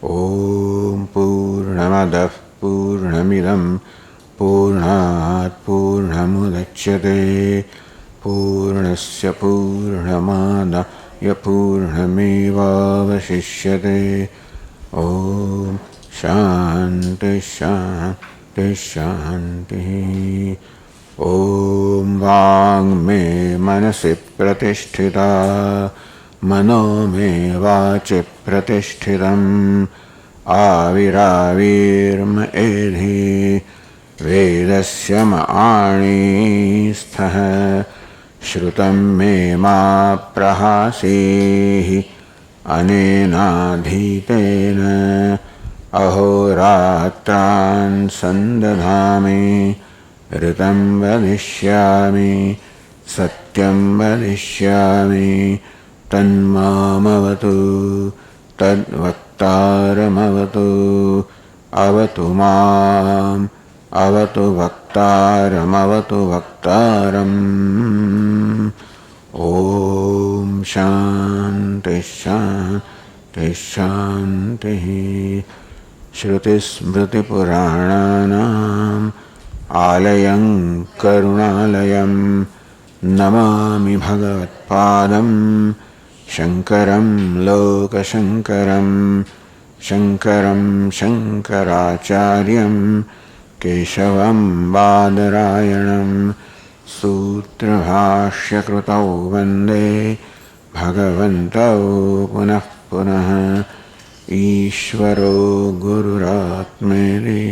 ॐ पूर्णमदः पूर्णमिदं पूर्णात् पूर्णमुदच्यते पूर्णस्य पूर्णमादाय पूर्णमेवावशिष्यते। ॐ शान्ति शान्ति शान्तिः। ॐ वाङ्मे मनसि प्रतिष्ठिता मनो मे वाचि प्रतिष्ठितम् आविराविर्म एधि वेदस्य मणिस्थः श्रुतं मे मा प्रहासीः अनेनाधीतेन अहोरात्रान् सन्दधामि ऋतं वदिष्यामि सत्यं वदिष्यामि तन्मामवतु तद्वक्तारमवतु अवतु माम् अवतु वक्तारमवतु वक्तारम्। ॐ शान्ति शान्ति शान्तिः। श्रुतिस्मृतिपुराणानाम् आलयं करुणालयं नमामि भगवत्पादं शङ्करं लोकशङ्करं शङ्करं शङ्कराचार्यं केशवं बादरायणं सूत्रभाष्यकृतौ वन्दे भगवन्तौ पुनः पुनः। ईश्वरो गुरुरात्मेति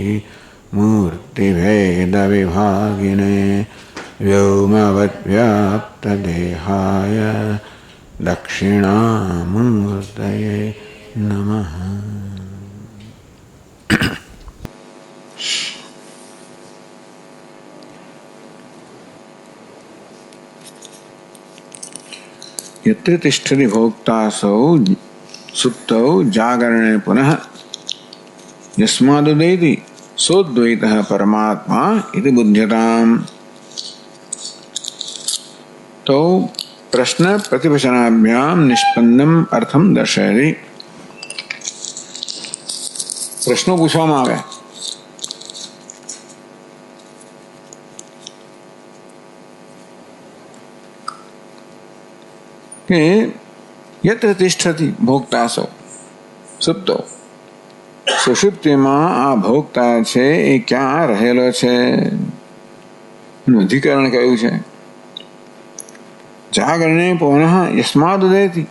मूर्तिभेदविभागिने व्योमवद्व्याप्तदेहाय दक्षिणामूर्तये नमः। यत्र तिष्ठति भोक्तासौ सुप्तौ जागरणे पुनः यस्मादुदेति सोद्वैतः परमात्मा इति बुध्यताम्। तो प्रश्न प्रतिवचनाभ्याम निष्पन्नम अर्थम दर्शयति। प्रश्नो पूछवामां आवे कि यत्र तिष्ठति भोक्तासौ सुप्तो सुषुप्तिमां आ भोक्ता છે એ ક્યાં રહેલો છે એનું અધિકરણ કયું છે? જાગરણે પુનઃ યસ્માદ ઉદેતિ,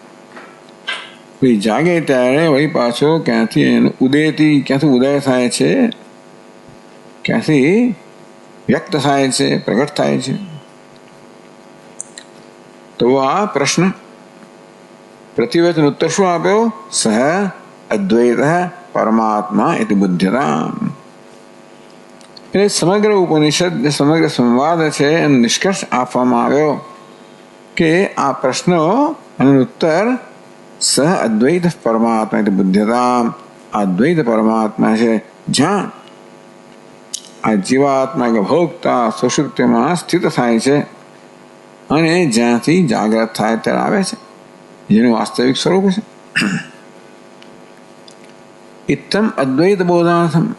ભાઈ જાગે ત્યારે વળી પાછો ક્યાંથી ઉદેતિ, ક્યાંથી ઉદય થાય છે, ક્યાંથી વ્યક્ત થાય છે, પ્રગટ થાય છે? તો આ પ્રશ્ન प्रतिवचन उत्तर शू आप्यो? सह अद्वैतः परमात्मा इति बुध्यताम्। એટલે સમગ્ર ઉપનિષદ સમગ્ર સંવાદ છે એનો નિષ્કર્ષ આપવામાં આવ્યો કે આ પ્રશ્નો અને ઉત્તર સહ અદ્વૈત પરમાત્મા એટલે બુદ્ધતામ, અદ્વૈત પરમાત્મા છે જ્યાં આ જીવાત્મા કે ભોગતા સુષુપ્તિમાં સ્થિત થાય છે અને જ્યાંથી જાગ્રત થાય ત્યારે આવે છે, જેનું વાસ્તવિક સ્વરૂપ છે. इत्थम अद्वैत बोधार्थम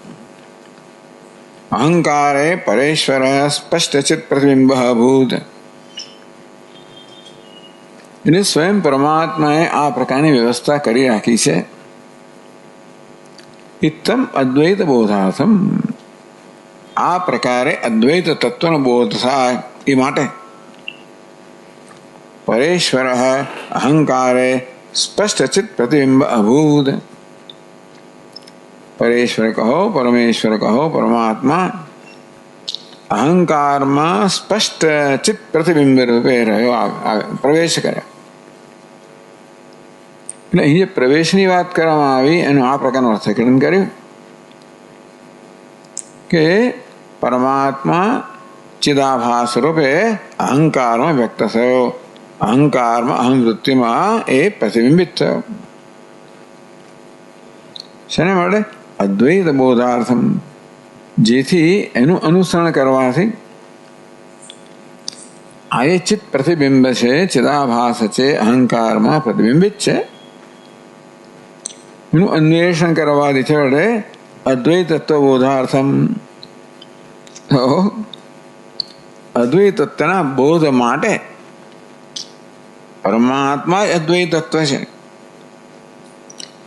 अहंकारे परेश्वर स्पष्टचित प्रतिबिंब भूत. એને સ્વયં પરમાત્માએ આ પ્રકારની વ્યવસ્થા કરી રાખી છે. ઇત્થમ અદ્વૈત બોધાર્થમ, આ પ્રકારે અદ્વૈત તત્વનો બોધ થાય એ માટે परेश्वर अहंकारे स्पष्टचित प्रतिबिंब अभूत. परेश्वर कहो, परमेश्वर कहो, परमात्मा अहंकार में स्पष्ट चित प्रतिबिंब रूपे रह्यो, प्रवेश कर्यो. એટલે અહીં જે પ્રવેશની વાત કરવામાં આવી એનું આ પ્રકારનું અર્થઘટન કર્યું કે પરમાત્મા ચિદાભાસ રૂપે અહંકારમાં વ્યક્ત થયો, अहंकार में अहम वृत्ति में ए प्रतिबिंबित थयो. શેને માટે? અદ્વૈત બોધાર્થમ, જેથી એનું અનુસરણ કરવાથી આ એ ચિત્ત પ્રતિબિંબ છે, ચિદાભાસ છે, અહંકારમાં પ્રતિબિંબિત છે એનું અન્વેષણ કરવાથી છેવટે અદ્વૈત તત્વબોધાર્થમ, તો અદ્વૈત તત્વના બોધ માટે પરમાત્મા અદ્વૈત તત્વ છે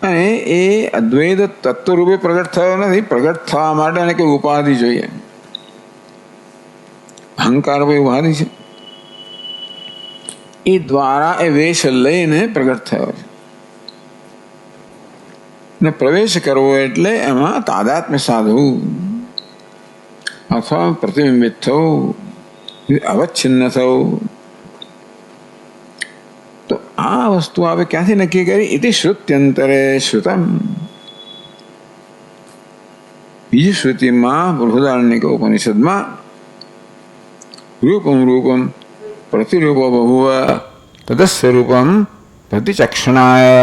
અને એ અદ્વૈત તત્વ રૂપે પ્રગટ થયો નથી. પ્રગટ થવા માટે એને કઈ ઉપાધિ જોઈએ. અહંકાર ભાઈ ઉપાધિ છે, એ દ્વારા એ વેશ લઈને પ્રગટ થયો છે. ને પ્રવેશ કરવો એટલે એમાં તાદાત્મ્ય સાધવું અથવા પ્રતિબિંબિત થવું, અવચ્છિન્ન થવું. તો આ વસ્તુ આપણે ક્યાંથી નક્કી કરી? ઇતિ શ્રુત્યંતરે શ્રુતમ. બીજી શ્રુતિમાં બૃહદારણ્યક ઉપનિષદમાં રૂપમ રૂપમ પ્રતિરૂપો બભુવ તદસ્ય રૂપમ પ્રતિચક્ષણાય.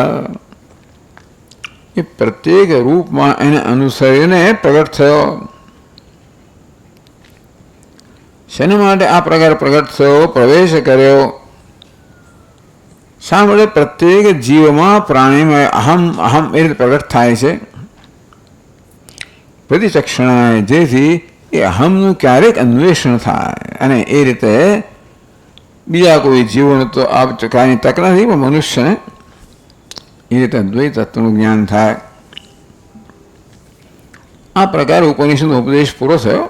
એ પ્રત્યેક રૂપમાં એને અનુસરીને પ્રગટ થયો. શેના માટે આ પ્રકાર પ્રગટ થયો, પ્રવેશ કર્યો? શા માટે? પ્રત્યેક જીવમાં પ્રાણીમાં અહમ અહમ એ રીતે પ્રગટ થાય છે. પ્રતિચક્ષણાય, જેથી એ અહમનું ક્યારેક અન્વેષણ થાય અને એ રીતે બીજા કોઈ જીવોને તો આ પ્રકારની તક નથી, પણ મનુષ્યને એ રીતે અદ્વૈત તત્વનું જ્ઞાન થાય. આ પ્રકારે ઉપનિષદનો ઉપદેશ પૂરો થયો.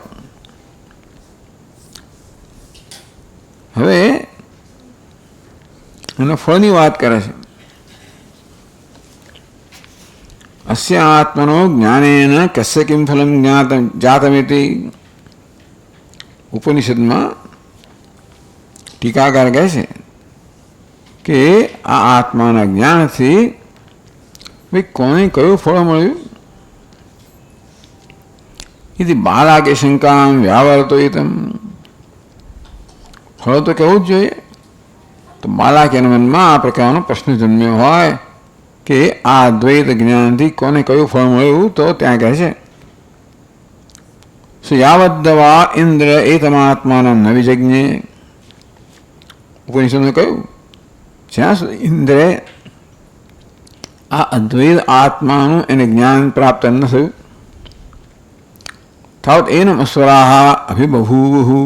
હવે એના ફળની વાત કરે છે. અસ્ય આત્મનો જ્ઞાનેન કસ્ય કિમ ફલમ જાતમિતિ. ઉપનિષદમાં ટીકાકાર કહે છે કે આ આત્માના જ્ઞાનથી ભાઈ કોને કયું ફળ મળ્યું? એથી બાળકે શંકામ વ્યાવર્તો એતમ. ફળ તો કહેવું જ જોઈએ. તો બાળકેના મનમાં આ પ્રકારનો પ્રશ્ન જન્મ્યો હોય કે આ દ્વૈત જ્ઞાનથી કોને કયું ફળ મળ્યું, તો ત્યાં કહે છે યાવદ્દવા ઇન્દ્ર એતમાત્માના ન વિજજ્ઞે. ઉપનિષદમાં કહ્યું જ્યાં સુધી ઇન્દ્રે આ અદ્વૈત આત્માનું એને જ્ઞાન પ્રાપ્ત ન થયું, તાવત એનમ અસુરાહ અભિબભૂવુ,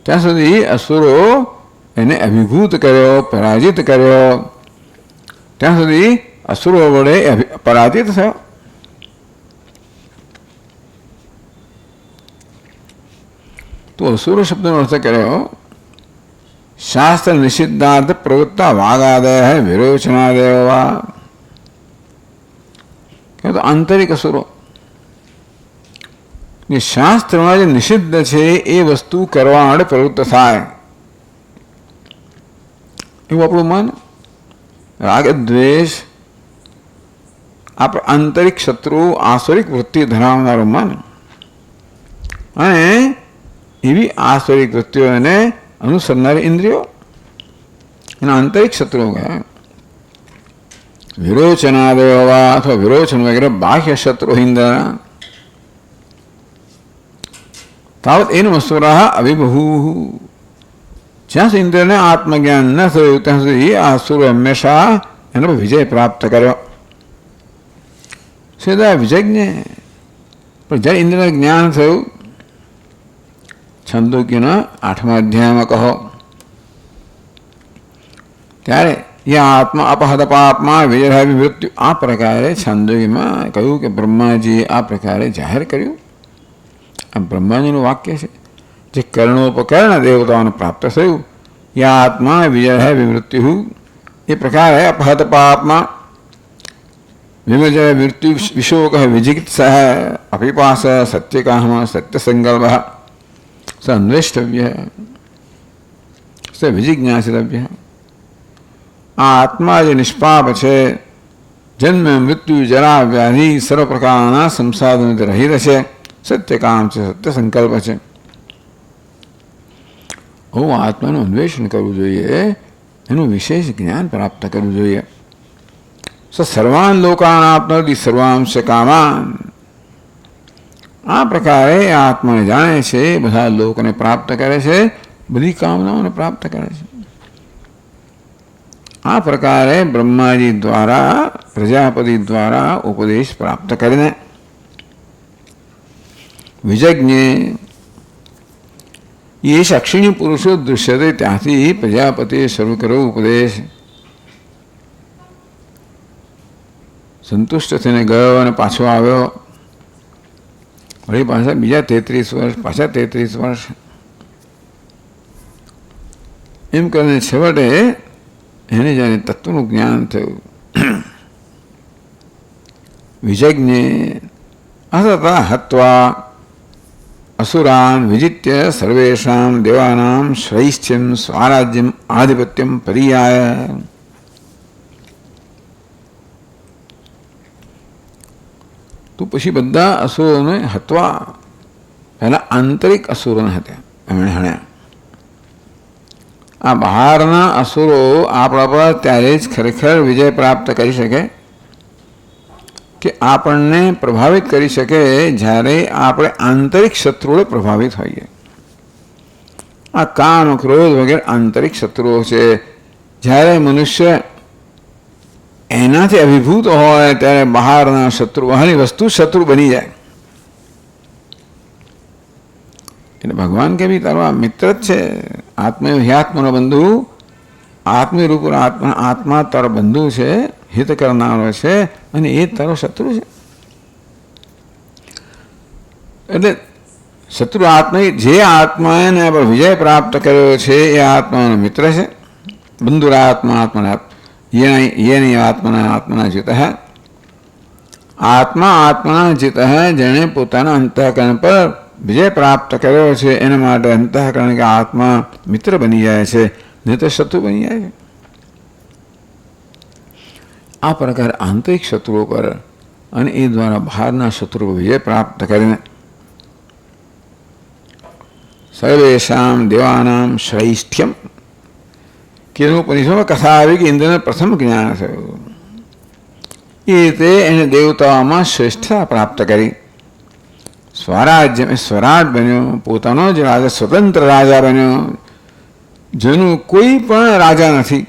ત્યાં સુધી અસુરો એને અભિભૂત કર્યો, પરાજિત કર્યો. ત્યાં સુધી અસુરો વડે પરાજિત થયો. તો અસુર શબ્દનો અર્થ કર્યો શાસ્ત્ર નિષિદ્ધાર્થ પ્રવૃત્તા વાગાદય વિરોચનાદય. તો આંતરિક અસુરો, શાસ્ત્રમાં જે નિષિદ્ધ છે એ વસ્તુ કરવા માટે પ્રવૃત્ત થાય એવું આપણું મન. રાગ દ્વેષ આપણે આંતરિક શત્રુ આસુરિક વૃત્તિ ધરાવનારું મન, અને એવી આસુરિક વૃત્તિઓને અનુસરનારી ઇન્દ્રિયો એના આંતરિક શત્રુઓ ગયા. વિરોચનાદય અથવા વિરોચન વગેરે બાહ્ય શત્રુ ઇન્દ્રના. તાવત એનું અસુરાહ અભિબહુ. જ્યાં સુધી ઇન્દ્રને આત્મજ્ઞાન ન થયું ત્યાં સુધી આ અસુરો હંમેશા એનો વિજય પ્રાપ્ત કર્યો. સીધા વિજયજ્ઞ. પણ જ્યારે ઇન્દ્રને જ્ઞાન થયું, છંદોગ્યના 8મા અધ્યાયમાં કહો, ત્યારે યા આત્મા અપહત પાપમાં વિજય મૃત્યુ. આ પ્રકારે છંદોગ્યમાં કહ્યું કે બ્રહ્માજીએ આ પ્રકારે જાહેર કર્યું. આ બ્રહ્માજીનું વાક્ય છે. જે કર્ણોપકર્ણ દેવતાઓને પ્રાપ્ત થયું, યા આત્મા વિજય વિમૃત્યુ. એ પ્રકારે અપહત પાપમાં વિમજય મૃત્યુ વિશોક વિજિગિત્સ અપિપાસ સત્યકામ સત્યસંકલ્પ સ અન્વેષ્ટવ્ય સ વિજિજ્ઞાસિતવ્ય. આ આત્મા જે નિષ્પાપ છે, જન્મ મૃત્યુ જરા વ્યાધિ સર્વ પ્રકારના સંસાધનોથી રહિત છે, સત્યકામ છે, સત્ય સંકલ્પ છે. હું આત્માનું અન્વેષણ કરવું જોઈએ, એનું વિશેષ જ્ઞાન પ્રાપ્ત કરવું જોઈએ. સર્વાન લોકાન આપનોતિ સર્વાંશ કામાન. આ પ્રકારે આત્માને જાણે છે, બધા લોકોને પ્રાપ્ત કરે છે, બધી કામનાઓને પ્રાપ્ત કરે છે. આ પ્રકારે બ્રહ્માજી દ્વારા પ્રજાપતિ દ્વારા ઉપદેશ પ્રાપ્ત કરીને વિજજ્ઞે એ અક્ષિણી પુરુષો દૃશ્યતે ત્યાંથી પ્રજાપતિએ શરૂ કર્યો ઉપદેશ. સંતુષ્ટ થઈને ગયો અને પાછો આવ્યો. વળી પાછા બીજા 33 વર્ષ, પાછા 33 વર્ષ એમ કરીને છેવટે એને જાણે તત્વનું જ્ઞાન થયું. વિજજ્ઞે અતતા હત્વા અસુરાન વિજિત્ય સર્વેષાં દેવાનાં શ્રૈષ્ઠ્યમ સ્વરાજ્યમ આધિપત્યમ પર્યાય. તો પછી બધા અસુરોને હત્વા, પહેલા આંતરિક અસુરોને હતા એમણે હણ્યા. આ બહારના અસુરો આપણા પર ત્યારે જ ખરેખર વિજય પ્રાપ્ત કરી શકે કે આપણને પ્રભાવિત કરી શકે જ્યારે આપણે આંતરિક શત્રુઓને પ્રભાવિત હોઈએ. આ કામ, ક્રોધ વગેરે આંતરિક શત્રુઓ છે. જ્યારે મનુષ્ય એનાથી અભિભૂત હોય ત્યારે બહારના શત્રુ, બહારની વસ્તુ શત્રુ બની જાય. એટલે ભગવાન કે બી તારો આ મિત્ર જ છે, આત્મનો બંધુ, આત્મી રૂપ આત્મા તારો બંધુ છે, હિત કરનારો છે, અને એ તારો શત્રુ છે. એટલે શત્રુ આત્મા, જે આત્માને પર વિજય પ્રાપ્ત કર્યો છે એ આત્માનો મિત્ર છે. બંધુરાત્મા આત્મના યેની આત્મના જીત. આત્મા આત્મના જીત, જેણે પોતાના અંતઃકરણ પર વિજય પ્રાપ્ત કર્યો છે એના માટે અંતઃકરણ કે આત્મા મિત્ર બની જાય છે, નહીં તો શત્રુ બની જાય છે. આ પ્રકાર આંતરિક શત્રુઓ પર અને એ દ્વારા બહારના શત્રુઓ વિજય પ્રાપ્ત કરીને સર્વેષાં દેવાનાં શ્રૈષ્ઠ્યમ કે ઉપનિષદમાં કથા આવી કે ઇન્દ્રને પ્રથમ જ્ઞાન થયું. એ રીતે એને દેવતાઓમાં શ્રેષ્ઠતા પ્રાપ્ત કરી. સ્વરાજ્ય સ્વરાજ બન્યો, પોતાનો જ રાજા, સ્વતંત્ર રાજા બન્યો, જેનું કોઈ પણ રાજા નથી,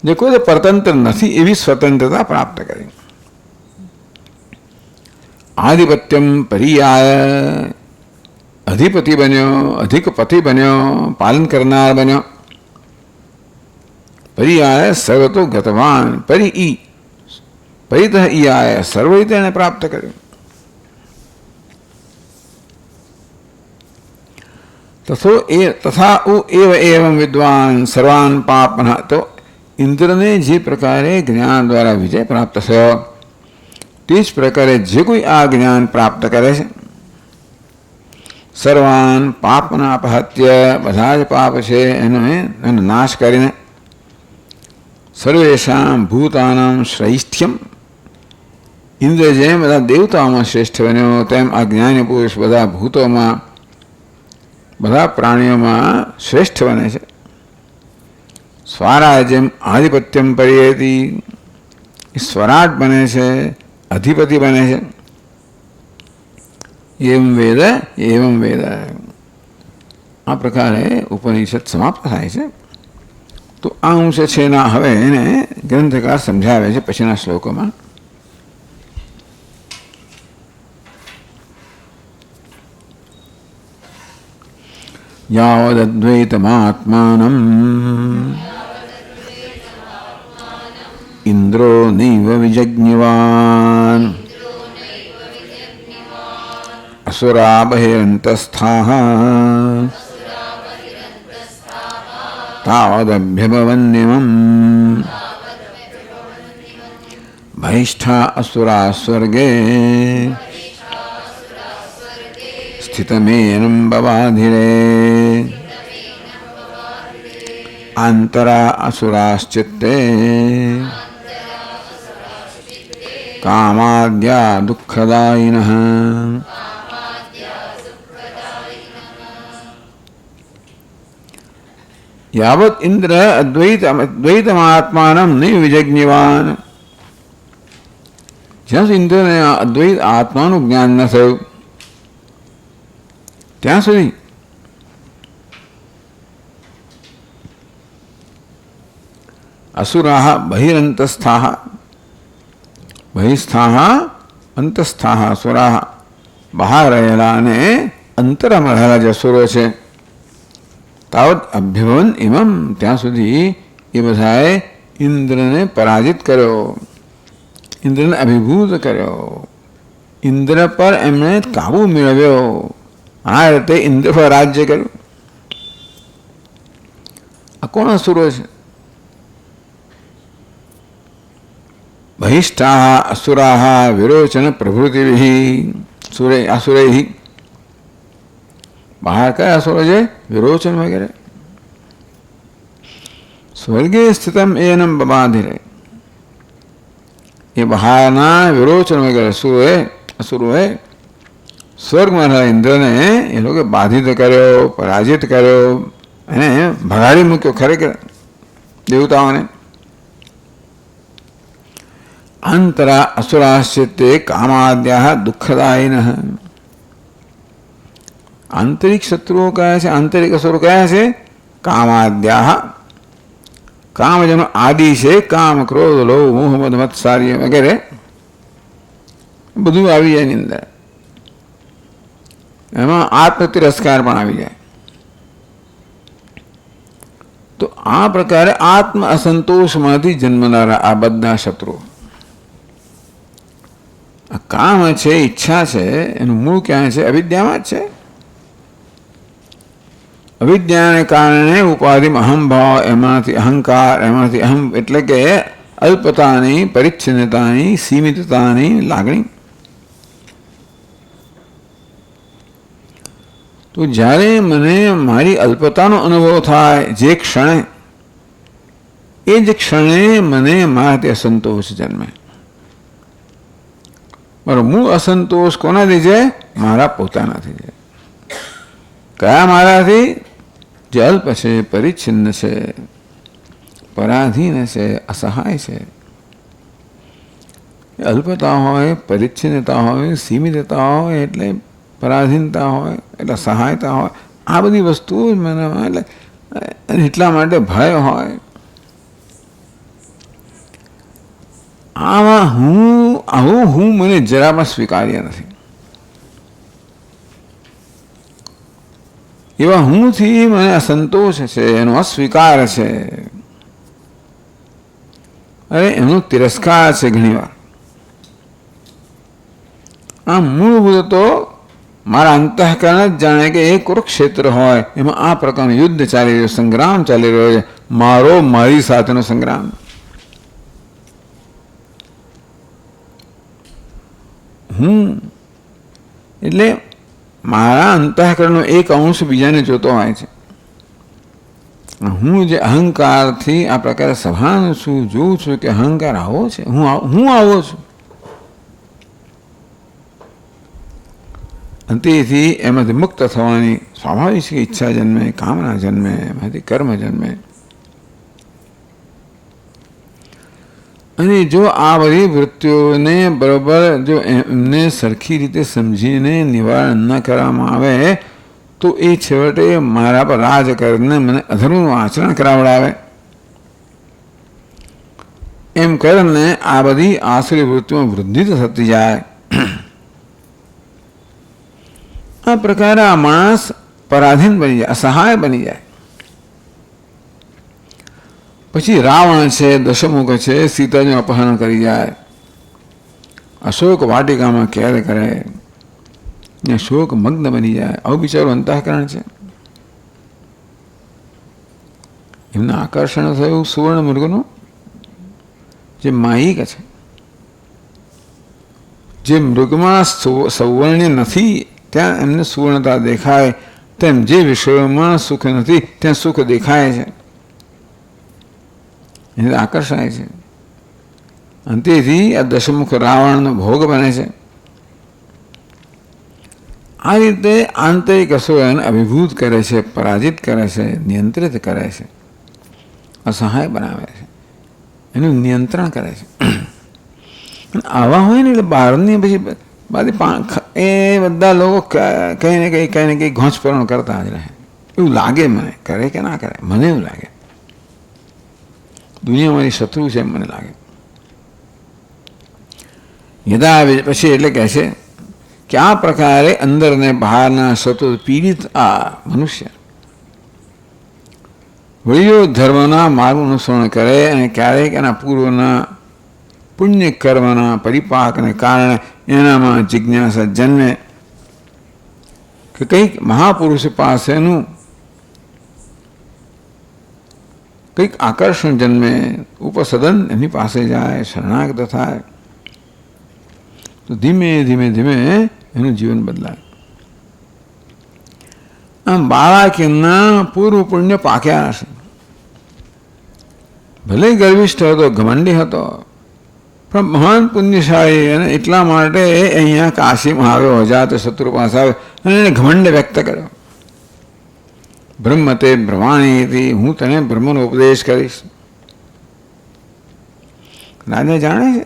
જે કોઈ પરતંત્ર નથી એવી સ્વતંત્રતા પ્રાપ્ત કરી. આધિપત્યમ પર્યાય, અધિપતિ બન્યો, અધિકપતિ બન્યો, પાલન કરનાર બન્યો. પર્યાય સર્વતો ગતવાન, પરિતઃ ઈયાય, સર્વ રીતે એને પ્રાપ્ત કર્યું. તથા એવં વિદ્વાન સર્વાન પાપના. તો ઇન્દ્રને જે પ્રકારે જ્ઞાન દ્વારા વિજય પ્રાપ્ત થયો તે જ પ્રકારે જે કોઈ આ જ્ઞાન પ્રાપ્ત કરે છે, સર્વાન પાપના અપહત્ય, બધા જ પાપ છે એનો નાશ કરીને, સર્વેષાં ભૂતાનાં શ્રૈષ્ઠ્યમ, ઇન્દ્ર જેમ બધા દેવતાઓમાં શ્રેષ્ઠ બન્યો તેમ આ જ્ઞાની પુરુષ બધા ભૂતોમાં, બધા પ્રાણીઓમાં શ્રેષ્ઠ બને છે. સ્વરાજ્યમ આધિપત્યમ પર્યેતિ, સ્વરાજ બને છે, અધિપતિ બને છે. એવં વેદ. આ પ્રકારે ઉપનિષદ સમાપ્ત થાય છે. તો આ અંશ છે ના હવે એને ગ્રંથકાર સમજાવે છે પછીના શ્લોકોમાં. યાવદદ્વૈતમાત્માનં ઇન્દ્રો નૈવ વિજજ્ઞવાન અસુરા બહિરંતસ્થાઃ તાવદભ્યભવન્નિમં બહિષ્ઠા અસુરા સ્વર્ગે સ્થિતમેनं બવાધિરે આંતરા અસુરાશ્ચિત્તે કામાદ્યા દુઃખદાયિનઃ. યાવત ઇન્દ્ર અદ્વૈતમાત્માનં નૈવ વિજજ્ઞવાન, જ્યાં સુધી ઇન્દ્રને અદ્વૈત આત્માનું જ્ઞાન ન થયું ત્યાં સુધી અસુરાહ બહિરંતસ્થાહ બહિસ્થાહ અંતસ્થાહ અસુરાહ બહાર રહેલા અને અંતરામાં રહેલા જે અસુરો છે તાવત અભ્યવન ઇમમ ત્યાં સુધી એ બધાએ ઇન્દ્રને પરાજિત કર્યો, ઇન્દ્રને અભિભૂત કર્યો, ઇન્દ્ર પર એમણે કાબુ મેળવ્યો. આ રીતે ઇન્દ્ર પર રાજ્ય કર્યું. આ કોણ અસુરો છે? બહિષ્ઠા અસુરા વિરોચન પ્રભૃતિ અસુરૈ. બહાર કયા અસુરો છે? વિરોચન વગેરે. સ્વર્ગે સ્થિતમ એનમ બબાધિરે. એ બહારના વિરોચન વગેરે અસુરોએ સ્વર્ગમાં રહેલા ઇન્દ્રને એ લોકો બાધિત કર્યો, પરાજિત કર્યો, એને ભગાડી મૂક્યો ખરેખર દેવતાઓને. અંતરા અસુરાશ્ચિત્તે કામાદ્યા દુઃખદાયિન. આંતરિક શત્રુઓ કયા છે? આંતરિક અસુરો કયા છે? કામાદ્યા. કામ જેનો આદિ છે, કામ, ક્રોધ, લોભ, મોહ, મદ, મત્સાર્ય વગેરે બધું આવી જાય એની અંદર. એમાં આત્મ તિરસ્કાર પણ આવી જાય. તો આ પ્રકારે આત્મ અસંતોષમાંથી જન્મનારા આ બધા શત્રુઓ. આ કામ છે, ઈચ્છા છે, એનું મૂળ ક્યાં છે? અવિદ્યામાં જ છે. અવિદ્યાને કારણે ઉપાધિમાં અહંભાવ, એમાંથી અહંકાર, એમાંથી અહમ એટલે કે અલ્પતાની, પરિચ્છિન્નતાની, સીમિતતાની લાગણી. તો જ્યારે મને મારી અલ્પતાનો અનુભવ થાય જે ક્ષણે, એ જ ક્ષણે મને મારાથી અસંતોષ જન્મે. મારો મૂળ અસંતોષ કોનાથી છે? મારા પોતાનાથી છે. કયા મારાથી? જે અલ્પ છે, પરિચ્છિન્ન છે, પરાધીન છે, અસહાય છે. અલ્પતા હોય, પરિચ્છિન્નતા હોય, સીમિતતા હોય એટલે પરાધીનતા હોય, એટલે સહાયતા હોય. આ બધી વસ્તુઓ મને એટલે એટલા માટે ભય હોય. આમાં હું મને જરામાં સ્વીકાર્ય નથી. એવા હુંથી મને અસંતોષ છે, એનો અસ્વીકાર છે, અરે એનો તિરસ્કાર છે ઘણી વાર. આ મૂળભૂત તો મારા અંતઃકરણ જ જાણે કે એ કુરુક્ષેત્ર હોય, એમાં આ પ્રકારનું યુદ્ધ ચાલી રહ્યું, સંગ્રામ ચાલી રહ્યો છે, મારી સાથેનો સંગ્રામ. હું એટલે મારા અંતઃકરણનો એક અંશ બીજાને જોતો હોય છે. હું જે અહંકારથી આ પ્રકારે સભાન છું, જોઉં છું કે અહંકાર આવો છે, હું આવો છું. તેથી એમાંથી મુક્ત થવાની સ્વાભાવિક ઈચ્છા જન્મે, કામના જન્મે, એમાંથી કર્મ જન્મે. અને જો આ બધી વૃત્તિઓને બરોબર જો એમને સરખી રીતે સમજીને નિવારણ ન કરવામાં આવે તો એ છેવટે મારા પર રાજ કરીને મને અધર્મનું આચરણ કરાવડાવે. એમ કરીને આ બધી આસુરી વૃત્તિમાં વૃદ્ધિ થતી જાય. આ પ્રકારે આ માણસ પરાધીન બની જાય, અસહાય બની જાય. પછી રાવણ છે, દશમુખ છે, સીતાનું અપહરણ કરી જાય, અશોક વાટિકામાં કેદ કરે, શોક મગ્ન બની જાય. આવું બિચારું અંતઃકરણ છે. એમનું આકર્ષણ થયું સુવર્ણ મૃગનું, જે માયિક છે, જે મૃગમાં સૌવર્ણ્ય નથી ત્યાં એમને સુવર્ણતા દેખાય, તેમ જે વિષયોમાં સુખ નથી ત્યાં સુખ દેખાય છે, એને આકર્ષાય છે. અને તેથી આ દશમુખ રાવણનો ભોગ બને છે. આ રીતે આંતરિક અસુરોને અભિભૂત કરે છે, પરાજિત કરે છે, નિયંત્રિત કરે છે, અસહાય બનાવે છે, એનું નિયંત્રણ કરે છે. આવા હોય ને એટલે બહારની પછી એ બધા લોકો કંઈ ને કંઈ ઘોંચપરણ કરતા જ રહે. એવું લાગે મને, કરે કે ના કરે, મને એવું લાગે. દુનિયા મારી શત્રુ છે એમ મને લાગે. યદા પછી એટલે કહે છે કે આ પ્રકારે અંદર ને બહારના શત્રુ પીડિત આ મનુષ્ય વળીઓ ધર્મના માર્ગનું અનુસરણ કરે અને ક્યારેક એના પૂર્વના પુણ્ય કર્મના પરિપાકને કારણે એનામાં જિજ્ઞાસા જન્મે કે કંઈક મહાપુરુષ પાસેનું કંઈક આકર્ષણ જન્મે, ઉપસદન એની પાસે જાય, શરણાગત થાય, તો ધીમે ધીમે ધીમે એનું જીવન બદલાય. આમ બાળકના પૂર્વ પુણ્ય પાક્યા હશે. ભલે ગર્વિષ્ઠ હતો, ઘમંડી હતો, પણ મહાન પુણ્યશાળી, અને એટલા માટે અહીંયા કાશીમાં આવ્યો, અજાત શત્રુ પાસે આવ્યો અને એને ઘમંડ વ્યક્ત કર્યો. બ્રહ્મ તે બ્રહ્માણી, હું તને બ્રહ્મનો ઉપદેશ કરીશ. રાજા જાણે છે,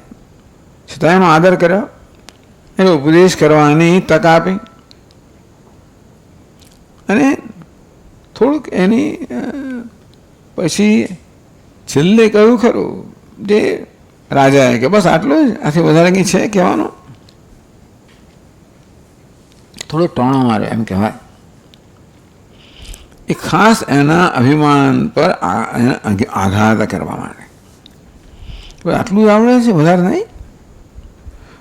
છતાં એનો આદર કર્યો, એનો ઉપદેશ કરવાની તક આપી, અને થોડુંક એની પછી છેલ્લે કહ્યું ખરું જે રાજાએ કે બસ આટલું જ, આથી વધારે કંઈ છે કહેવાનું? થોડો ટોણો માર્યો એમ કહેવાય. એ ખાસ એના અભિમાન પર આઘાત કરવા માટે. આટલું જ આવડે છે, વધારે નહીં?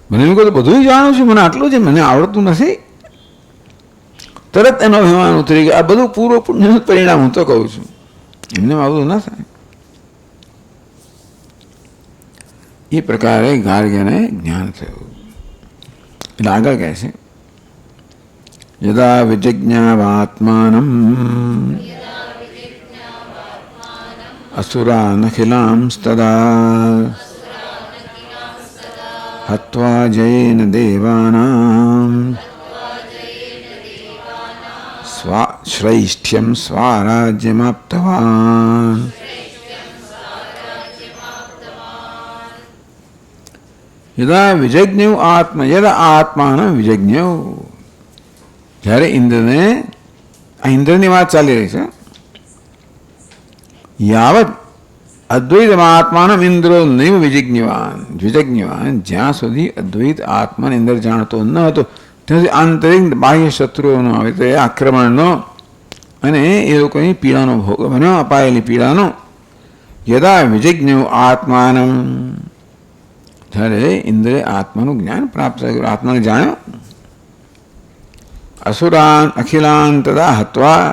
મને એવું કહું તો બધું જાણું છું, મને આટલું જ મને આવડતું નથી. તરત એનો અભિમાન ઉતરી ગયો. આ બધું પૂર્વ પુણ્યનું પરિણામ હું તો કહું છું, એમને આવું ના થાય. એ પ્રકારે ગાર્ગ્યને જ્ઞાન થયું. એટલે આગળ કહે છે યદા વિજજ્ઞાવાત્માનમ અસુરાનખિલાંસ્તદા હત્વા જયેન દેવાનાં શ્રૈષ્ઠ્યમ સ્વારાજ્યમાપ્તવાન. યદા વિજજ્ઞ આત્મા યદા આત્માન વિજજ્ઞ. જ્યારે ઇન્દ્રને, આ ઇન્દ્રની વાત ચાલી રહી છે, યાવત અદ્વૈત આત્માનમ ઇન્દ્રો નૈવ વિજજ્ઞવાન, જ્યાં સુધી અદ્વૈત આત્માને ઇન્દ્ર જાણતો ન હતો ત્યાં સુધી આંતરિક બાહ્ય શત્રુઓનો આવે તો એ આક્રમણનો અને એ લોકોની પીડાનો ભોગ બન્યો, અપાયેલી પીડાનો. યદા વિજજ્ઞ આત્માનમ, જ્યારે ઇન્દ્રે આત્માનું જ્ઞાન પ્રાપ્ત કર્યું, આત્માને જાણ્યો. અસુરાન અખિલાન તદા હત્વા,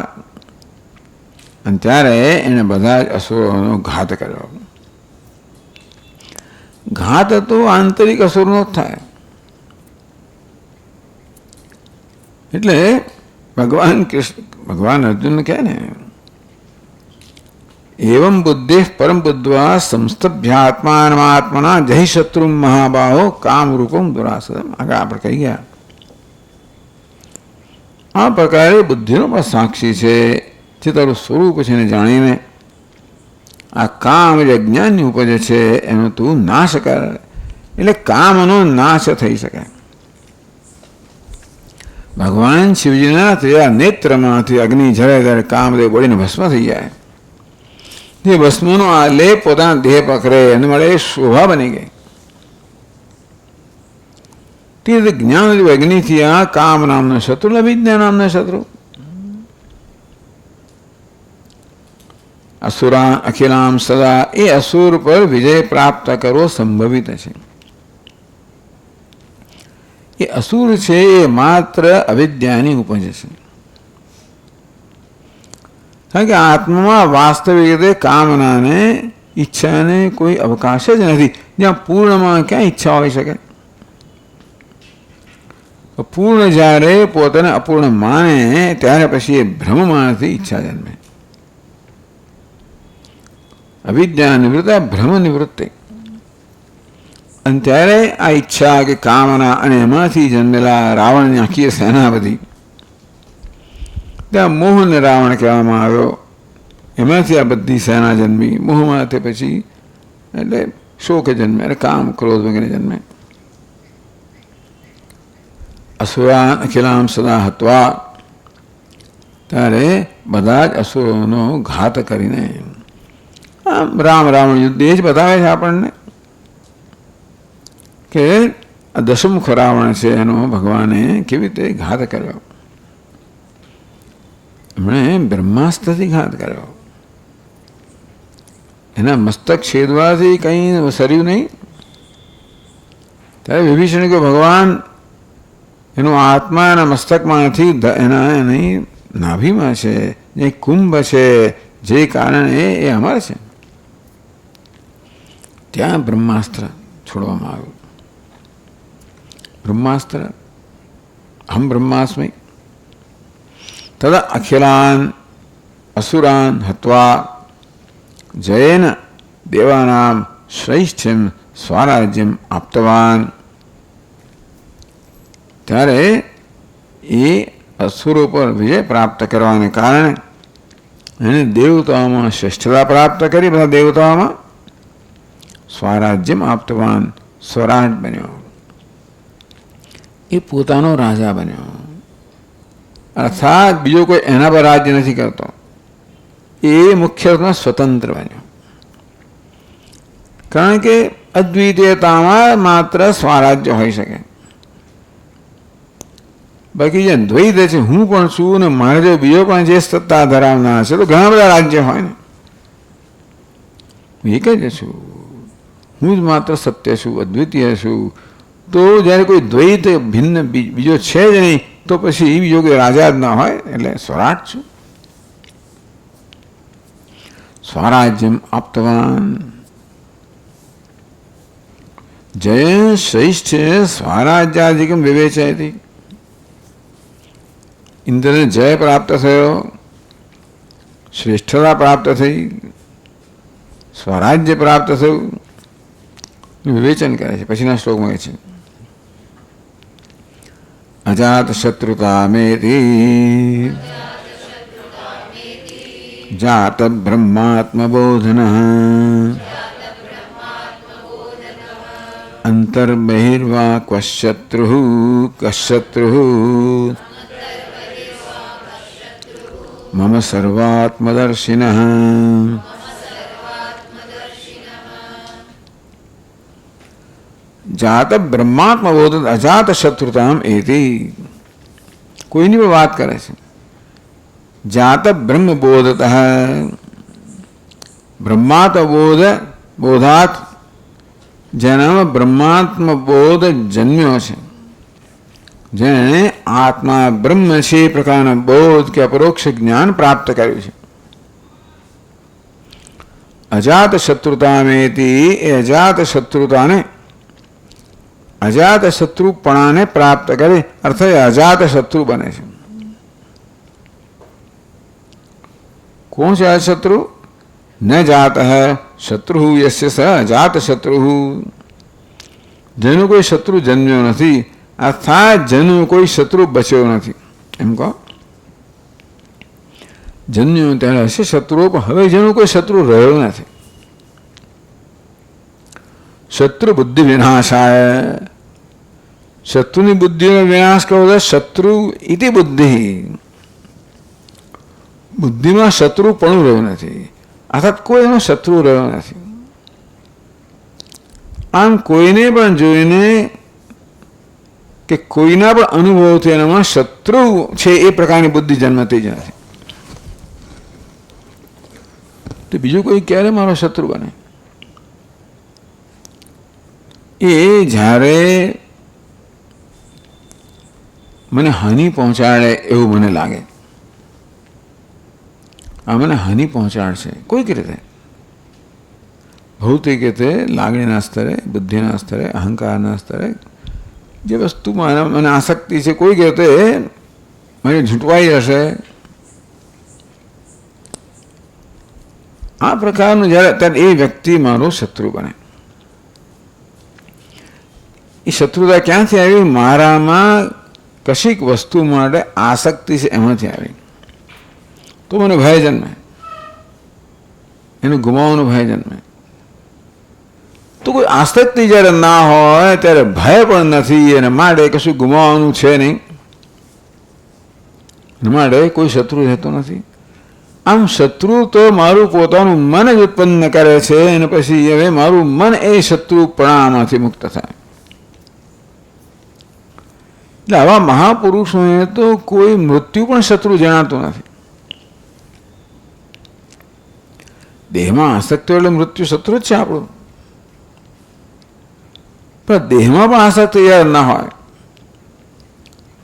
અને ત્યારે એણે બધા જ અસુરોનો ઘાત કર્યો. ઘાત તો આંતરિક અસુરનો જ થાય. એટલે ભગવાન અર્જુન કહે ને, એવમ બુદ્ધિ પરમ બુદ્ધવા સંસ્તભ્યાત્માત્મના જય શત્રુ મહાબાહો કામ રૂપમ દુરાસદમ. આગળ આપણે કહી ગયા. આ પ્રકારે બુદ્ધિનો પણ સાક્ષી છે, જે તારું સ્વરૂપ છે એને જાણીને આ કામ જે અજ્ઞાનની ઉપજ છે એનો તું નાશ કર. એટલે કામનો નાશ થઈ શકે. ભગવાન શિવજીના ત્રીજા નેત્રમાંથી અગ્નિ ઝરે ત્યારે કામદેવ બળીને ભસ્મ થઈ જાય. જે ભસ્મનો આ લેપ પોતાના દેહ પકડે એને મળે શોભા બની ગઈ. તે જ્ઞાન અગ્નિથી આ કામ નામનો શત્રુ, અવિદ્યા નામનો શત્રુ, અસુરા અખિલામ સદા, એ અસુર પર વિજય પ્રાપ્ત કરવો સંભવિત છે. એ અસુર છે એ માત્ર અવિદ્યાની ઉપજ છે. કારણ કે આત્મામાં વાસ્તવિક રીતે કામનાને, ઈચ્છાને કોઈ અવકાશ જ નથી. જ્યાં પૂર્ણમાં ક્યાં ઈચ્છા હોઈ શકે? પૂર્ણ જ્યારે પોતાને અપૂર્ણ માને ત્યારે પછી એ ભ્રમમાંથી ઈચ્છા જન્મે. અવિદ્યા નિવૃત્તિ, ભ્રમ નિવૃત્તિ. અને ત્યારે આ ઈચ્છા કે કામના અને એમાંથી જન્મેલા રાવણની આખી સેનાપતિ, ત્યાં મોહને રાવણ કહેવામાં આવ્યો, એમાંથી આ બધી સેના જન્મી. મોહમાંથી પછી એટલે શોક જન્મે, એટલે કામ ક્રોધ વગેરે જન્મે. અસુરાન અખિલામ સદા હત્વા, ત્યારે બધા જ અસુરોનો ઘાત કરીને આમ રામ રાવણ યુદ્ધ એ જ બતાવે છે આપણને કે આ દશમુખ રાવણ છે એનો ભગવાને કેવી રીતે ઘાત કર્યો. એમણે બ્રહ્માસ્ત્રથી ઘાત કર્યો. એના મસ્તક છેદવાથી કંઈ સર્યું નહીં. ત્યારે વિભીષણ કે ભગવાન એનો આત્મા એના મસ્તકમાંથી એની નાભીમાં છે, જે કુંભ છે, જે કારણે એ અમર છે. ત્યાં બ્રહ્માસ્ત્ર છોડવામાં આવ્યું. બ્રહ્માસ્ત્ર અહમ બ્રહ્માસ્મિ તદા અખિલાન અસુરાન હત્વા જયેન દેવાનામ શ્રેષ્ઠ્યમ સ્વરાજ્યમ આપતવાન. ત્યારે એ અસુરો પર વિજય પ્રાપ્ત કરવાને કારણે એને દેવતાઓમાં શ્રેષ્ઠતા પ્રાપ્ત કરી. બધા દેવતાઓમાં સ્વરાજ્યમ આપતવાન, સ્વરાજ બન્યો. એ પોતાનો રાજા બન્યો. અર્થાત બીજો કોઈ એના પર રાજ્ય નથી કરતો. એ મુખ્ય અર્થમાં સ્વતંત્ર બન્યો. કારણ કે અદ્વિતીયતામાં માત્ર સ્વરાજ્ય હોઈ શકે. બાકી જે દ્વૈત છે, હું પણ છું ને મારે જો બીજો પણ જે સત્તા ધરાવનાર છે તો ઘણા બધા રાજ્ય હોય ને. એક જ છું, હું જ માત્ર સત્ય છું, અદ્વિતીય છું. તો જ્યારે કોઈ દ્વૈત ભિન્ન બીજો છે જ નહીં તો પછી એ બીજો કોઈ રાજા જ ના હોય. એટલે સ્વરાજ છું. સ્વરાજ્યમ આપતવાન જય શ્રેષ્ઠ સ્વરાજ્યાધિકમ વિવેચયતિ. ઇન્દ્રને જય પ્રાપ્ત થયો, શ્રેષ્ઠતા પ્રાપ્ત થઈ, સ્વરાજ્ય પ્રાપ્ત થયું. વિવેચન કરે છે. પછીના શ્લોકમાં છે અજાત શત્રુતા મેતિ જાત બ્રહ્માત્મબોધન અંતર્બહિર્વા ક્વશત્રુ કશત્રુ મમ સર્વાત્મદર્શિનઃ. જાત બ્રહ્માત્મબોધ અજાત શત્રુતામ એતી. કોઈની પણ વાત કરે છે. જાત બ્રહ્મબોધત બ્રહ્માત્મબોધ બોધાત, જેનામાં બ્રહ્માત્મ બોધ જન્મ્યો છે, જેણે આત્મા બ્રહ્મ છે એ પ્રકારના બોધ કે અપરોક્ષ જ્ઞાન પ્રાપ્ત કર્યું છે. અજાત શત્રુતામેતી એ અજાત શત્રુતાને, અજાત શત્રુપણાને પ્રાપ્ત કરે. અર્થ એ અજાત શત્રુ બને છે. કોણ છે અશત્રુ? ન જાત શત્રુ યસ્ય સ અજાત શત્રુ. જેનો કોઈ શત્રુ જન્મ્યો નથી, અર્થાત જેનો કોઈ શત્રુ બચ્યો નથી. એમ કહો જન્મ્યો ત્યારે હશે શત્રુઓ, પણ હવે જેનો કોઈ શત્રુ રહ્યો નથી. શત્રુ બુદ્ધિ વિનાશાય. શત્રુની બુદ્ધિનો વિનાશ કરો તો શત્રુ ઇતિ બુદ્ધિ. બુદ્ધિમાં શત્રુ પણ રહ્યો નથી, અર્થાત કોઈ એનો શત્રુ રહ્યો નથી. આમ કોઈને પણ જોઈને કે કોઈના પણ અનુભવથી એનામાં શત્રુ છે એ પ્રકારની બુદ્ધિ જન્મતી જ નથી. તો બીજું કોઈ ક્યારે મારો શત્રુ બને? એ જ્યારે મને હાનિ પહોંચાડે એવું મને લાગે, આ મને હાનિ પહોંચાડશે કોઈક રીતે, ભૌતિક રીતે, લાગણીના સ્તરે, બુદ્ધિના સ્તરે, અહંકારના સ્તરે, જે વસ્તુમાં મને આસક્તિ છે, કોઈક રીતે મને ઝૂંટવાઈ હશે. આ પ્રકારનું જ્યારે ત્યારે એ વ્યક્તિ મારો શત્રુ બને. એ શત્રુતા ક્યાંથી આવી? મારામાં કશીક વસ્તુ માટે આસક્તિ છે એમાંથી આવી. તો મને ભય જન્મે, એનું ગુમાવવાનો ભય જન્મે. તો કોઈ આસક્તિ જ્યારે ના હોય ત્યારે ભય પણ નથી, અને માટે કશું ગુમાવવાનું છે નહીં, માટે કોઈ શત્રુ રહેતો નથી. આમ શત્રુ તો મારું પોતાનું મન જ ઉત્પન્ન કરે છે અને પછી હવે મારું મન એ શત્રુપણામાંથી મુક્ત થાય. એટલે આવા મહાપુરુષોને તો કોઈ મૃત્યુ પણ શત્રુ જણાતું નથી. દેહમાં આસક્ત હોય એટલે મૃત્યુ શત્રુ જ છે આપણું, પણ દેહમાં પણ આસક્ત તૈયાર ના હોય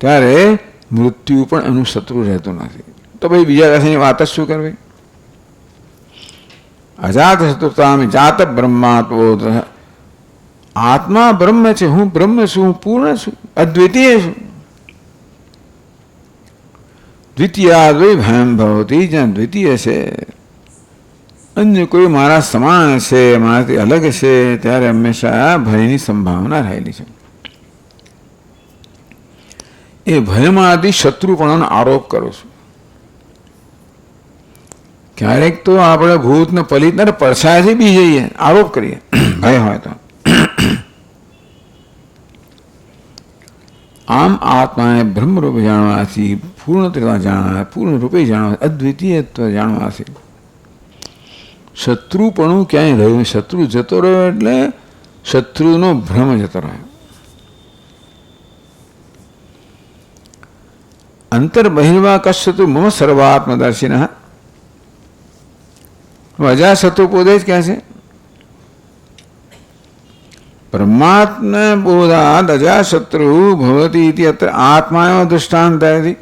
ત્યારે મૃત્યુ પણ એનું શત્રુ રહેતું નથી. તો ભાઈ બીજા કશાની વાત જ શું કરવી? અજાત શત્રુતા જાત બ્રહ્માત્મોદ. આત્મા બ્રહ્મ છે, હું બ્રહ્મ છું, હું પૂર્ણ છું, અદ્વિતીય છું. દ્વિતીયાદ્વૈ ભયમ ભવતી, જ્યાં દ્વિતીય છે અન્ય કોઈ મારા સમાન છે, મારાથી અલગ છે, ત્યારે હંમેશા ભયની સંભાવના રહેલી છે. એ ભયમાંથી શત્રુપણાનો આરોપ કરું છું. ક્યારેક તો આપણે ભૂતને પલિતને પડછાયાથી બી જઈએ, આરોપ કરીએ ભય હોય તો. આમ આત્માને બ્રહ્મરૂપે જાણવાથી, પૂર્ણતતા જાણવા, પૂર્ણ રૂપે જાણવા, અદ્વિતીયત્વ જાણવાથી શત્રુપણું ક્યાંય રહ્યું. શત્રુ જતો રહ્યો એટલે શત્રુનો ભ્રમ જતો રહ્યો. અંતર બહિર્વા કશ્યતુ મમ સર્વાત્મદર્શિન. અજાશત્રુ પોતે જ કહે છે બ્રહ્માત્મા બોધાદ અજાશત્રુ ભવતી ઇતિ અત્ર આત્માનો દૃષ્ટાંતથી.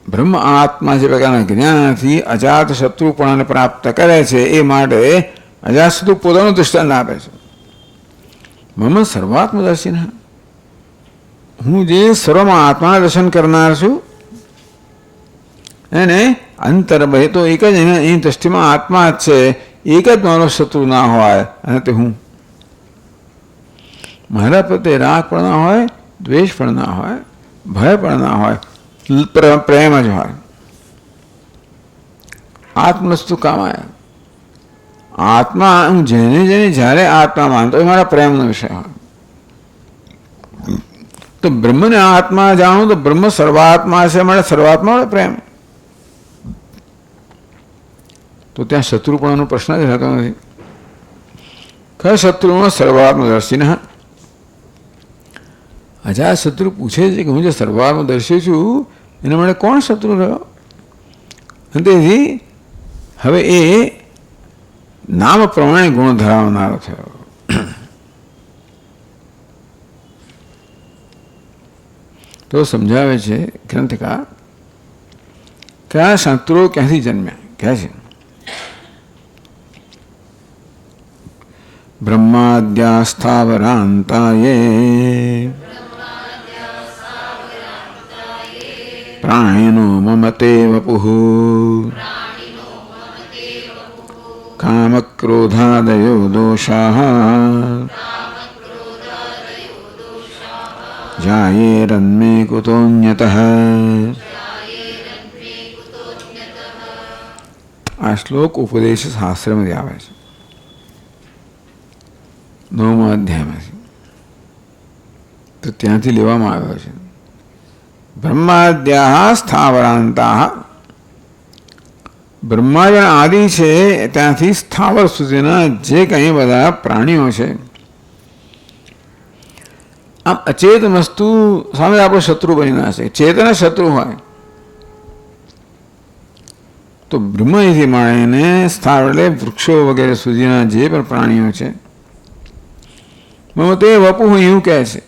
બ્રહ્મ આત્મા જે પ્રકારના જ્ઞાનથી અજાત શત્રુપણાને પ્રાપ્ત કરે છે એ માટે અજાશત્રુ પોતાનું દૃષ્ટાંત આપે છે. મમ સર્વાત્મદર્શિન, હું જે સર્વમાં આત્માના દર્શન કરનાર છું એને અંતર બહી તો એક જ એની દ્રષ્ટિમાં આત્મા જ છે, એક જ મારો શત્રુ ના હોય અને તે હું. મારા પ્રત્યે રાગ પણ ના હોય, દ્વેષ પણ ના હોય, ભય પણ ના હોય, પ્રેમ જ હોય. આત્મસ્તુ કામાય. આત્મા હું જેને જેને જ્યારે આત્મા માનતો એ મારા પ્રેમનો વિષય હોય. તો બ્રહ્મને આત્મા જાણું તો બ્રહ્મ સર્વાત્મા છે, મારે સર્વાત્મા પ્રેમ. તો ત્યાં શત્રુપણાનો પ્રશ્ન જ રહેતો નથી. કયા શત્રુમાં સર્વાત્મદર્શિન. અજા શત્રુ પૂછે છે કે હું જે સર્વાત્મદર્શી છું એના માટે કોણ શત્રુ રહ્યો? અને તેથી હવે એ નામ પ્રમાણે ગુણ ધરાવનારો થયો. તો સમજાવે છે ગ્રંથકાર કે આ શત્રુઓ ક્યાંથી જન્મ્યા. કહે છે બ્રહ્માદ્યા સ્થાવરાંતાયે પ્રાણિનો મમતે વપુઃ કામક્રોધાદયો દોષાઃ જાયેરન્મે કુતોન્યતઃ. આ શ્લોક ઉપદેશ શાસ્ત્રમાંથી આવે છે, 9મા અધ્યાયમાંથી. તો ત્યાંથી લેવામાં આવ્યો છે. બ્રહ્માદ્યા સ્થાવરાંતા, બ્રહ્માજન આદિ છે ત્યાંથી સ્થાવર સુધીના જે કંઈ બધા પ્રાણીઓ છે. આમ અચેત વસ્તુ સામે આપણો શત્રુ બની ના શકે. ચેતન શત્રુ હોય તો બ્રહ્મથી માંડીને સ્થાવર એટલે વૃક્ષો વગેરે સુધીના જે પણ પ્રાણીઓ છે તે વપુઃ એવું કહે છે.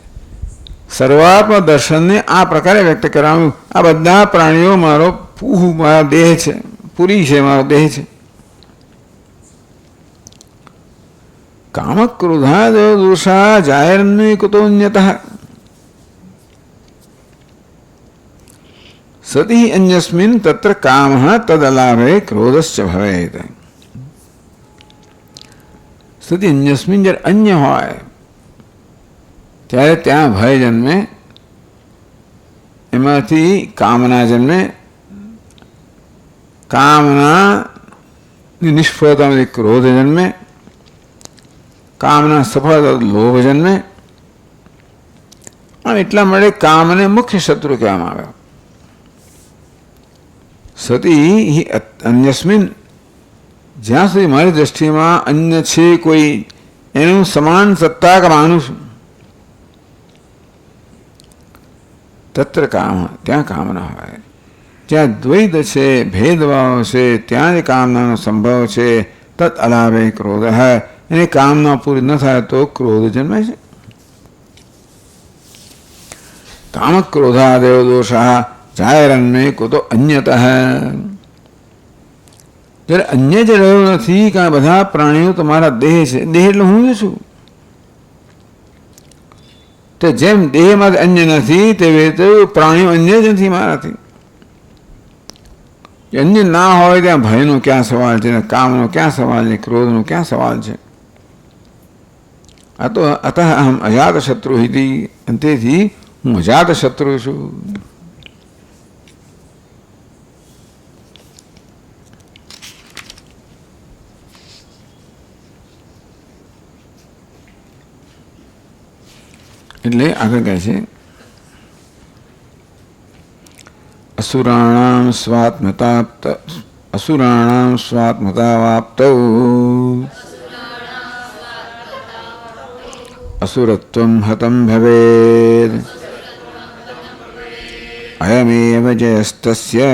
સર્વાત્મ દર્શનને આ પ્રકારે વ્યક્ત કરાવ્યું. આ બધા પ્રાણીઓ મારો પૂહ, મારો દેહ છે, પૂરી છે, મારો દેહ છે. કામક્રોધાદ દોષા જાયરન્મે કુતોન્યતઃ સતિ અન્યસ્મિન તત્ર કામઃ તદલાભે ક્રોધશ્ચ ભવેત. સતિ અન્યસ્મિન જ્યારે અન્ય હોય ત્યારે ત્યાં ભય જન્મે, એમાંથી કામના જન્મે, કામનાની નિષ્ફળતામાંથી ક્રોધ જન્મે, કામના સફળતા લોભ જન્મે. આમ એટલા માટે કામને મુખ્ય શત્રુ કહેવામાં આવ્યો. સતી હિ અન્યસ્મિન, જ્યાં સુધી મારી દ્રષ્ટિમાં અન્ય છે કોઈ એનું સમાન સત્તા માનું છું, તત્ર કામ, ત્યાં કામના હોય. જ્યાં દ્વૈત છે, ભેદભાવ છે, ત્યાં જ કામનાનો સંભવ છે. તત અલાભે ક્રોધ હૈ, એની કામના પૂરી ન થાય તો ક્રોધ જન્મે છે. કામ ક્રોધાદેવ દોષ જાયરન્મે કુતો અન્યત. જ્યારે અન્ય જ રહ્યો નથી, કારણ બધા પ્રાણીઓ તમારા દેહ છે. દેહ એટલે હું જ છું. તો જેમ દેહમાં અન્ય નથી તેવી રીતે પ્રાણીઓ અન્ય જ નથી મારાથી. અન્ય ના હોય ત્યાં ભયનો ક્યાં સવાલ છે, કામનો ક્યાં સવાલ છે, ક્રોધનો ક્યાં સવાલ છે. આ તો અતઃ અહમ અજાત શત્રુ હિતી, તેથી હું અજાત શત્રુ છું. એટલે આગળ કહે છે અસુરાણામ સ્વાત્મતાવાપ્તૌ અસુરત્વં હતં ભવેદ અયમેવ જયસ્તસ્ય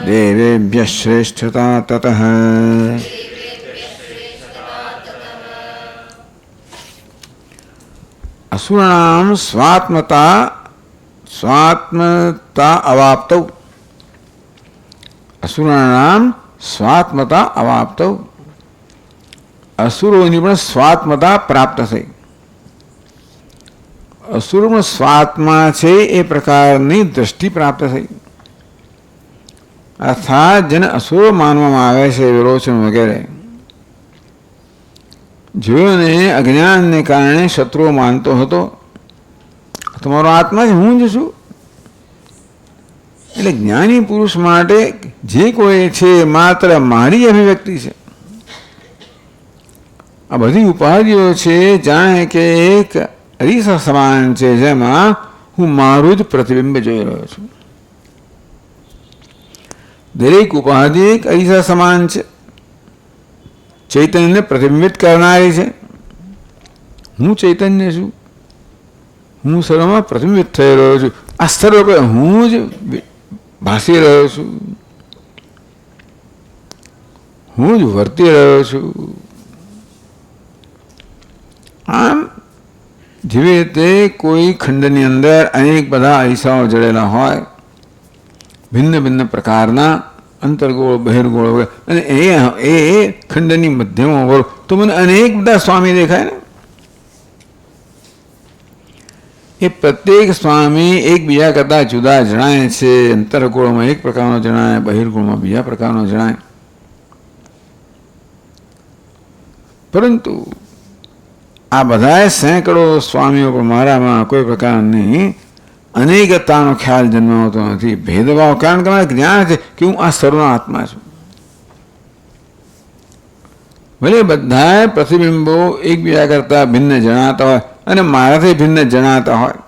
દેવેભ્યઃ શ્રેષ્ઠતા તતઃ. અસુરાણામ સ્વાત્મતા અવાપ્તૌ, અસુરાણામ સ્વાત્મતા અવાપ્તૌ, અસુરોની પણ સ્વાત્મતા પ્રાપ્ત થઈ. અસુરોમાં સ્વાત્મા છે એ પ્રકારની દ્રષ્ટિ પ્રાપ્ત થઈ. અર્થાત જેને અસુરો માનવામાં આવે છે, વિરોચન વગેરે, જેઓને અજ્ઞાનને કારણે શત્રુઓ માનતો હતો, તમારો આત્મા જ હું જ છું. એટલે જ્ઞાની પુરુષ માટે જે કોઈ છે માત્ર મારી અભિવ્યક્તિ છે. આ બધી ઉપાધિઓ છે જાણે કે એક અરીસા સમાન છે, જેમાં હું મારું જ પ્રતિબિંબ જોઈ રહ્યો છું. દરેક ઉપાધિ એક અરીસા સમાન છે, ચૈતન્યને પ્રતિબિંબિત કરનારી છે. હું ચૈતન્ય છું, હું સર્વમાં પ્રતિબિંબિત થઈ રહ્યો છું. આ સર્વ હું જ ભાસી રહ્યો છું, હું જ વર્તી રહ્યો છું. આમ જેવી રીતે કોઈ ખંડની અંદર અનેક બધા અરીસાઓ જડેલા હોય, ભિન્ન ભિન્ન પ્રકારના અંતર્ગોળ બહિર્ગોળ, અને એ ખંડની મધ્યમાં બોલો તો મને અનેક બધા સ્વામી દેખાય ને. એ પ્રત્યેક સ્વામી એકબીજા કરતાં જુદા જણાય છે. અંતર્ગોળમાં એક પ્રકારનો જણાય, બહિર્ગોળમાં બીજા પ્રકારનો જણાય. પરંતુ આ બધા સેંકડો સ્વામીઓ પણ મારામાં કોઈ પ્રકારની અનેકતાનો ખ્યાલ જન્માવતો નથી, ભેદભાવ. કારણ કે મારે જ્ઞાન છે કે હું આ સર્વનો આત્મા છું. ભલે બધા પ્રતિબિંબો એકબીજા કરતાં ભિન્ન જણાતા હોય અને મારાથી ભિન્ન જણાતા હોય,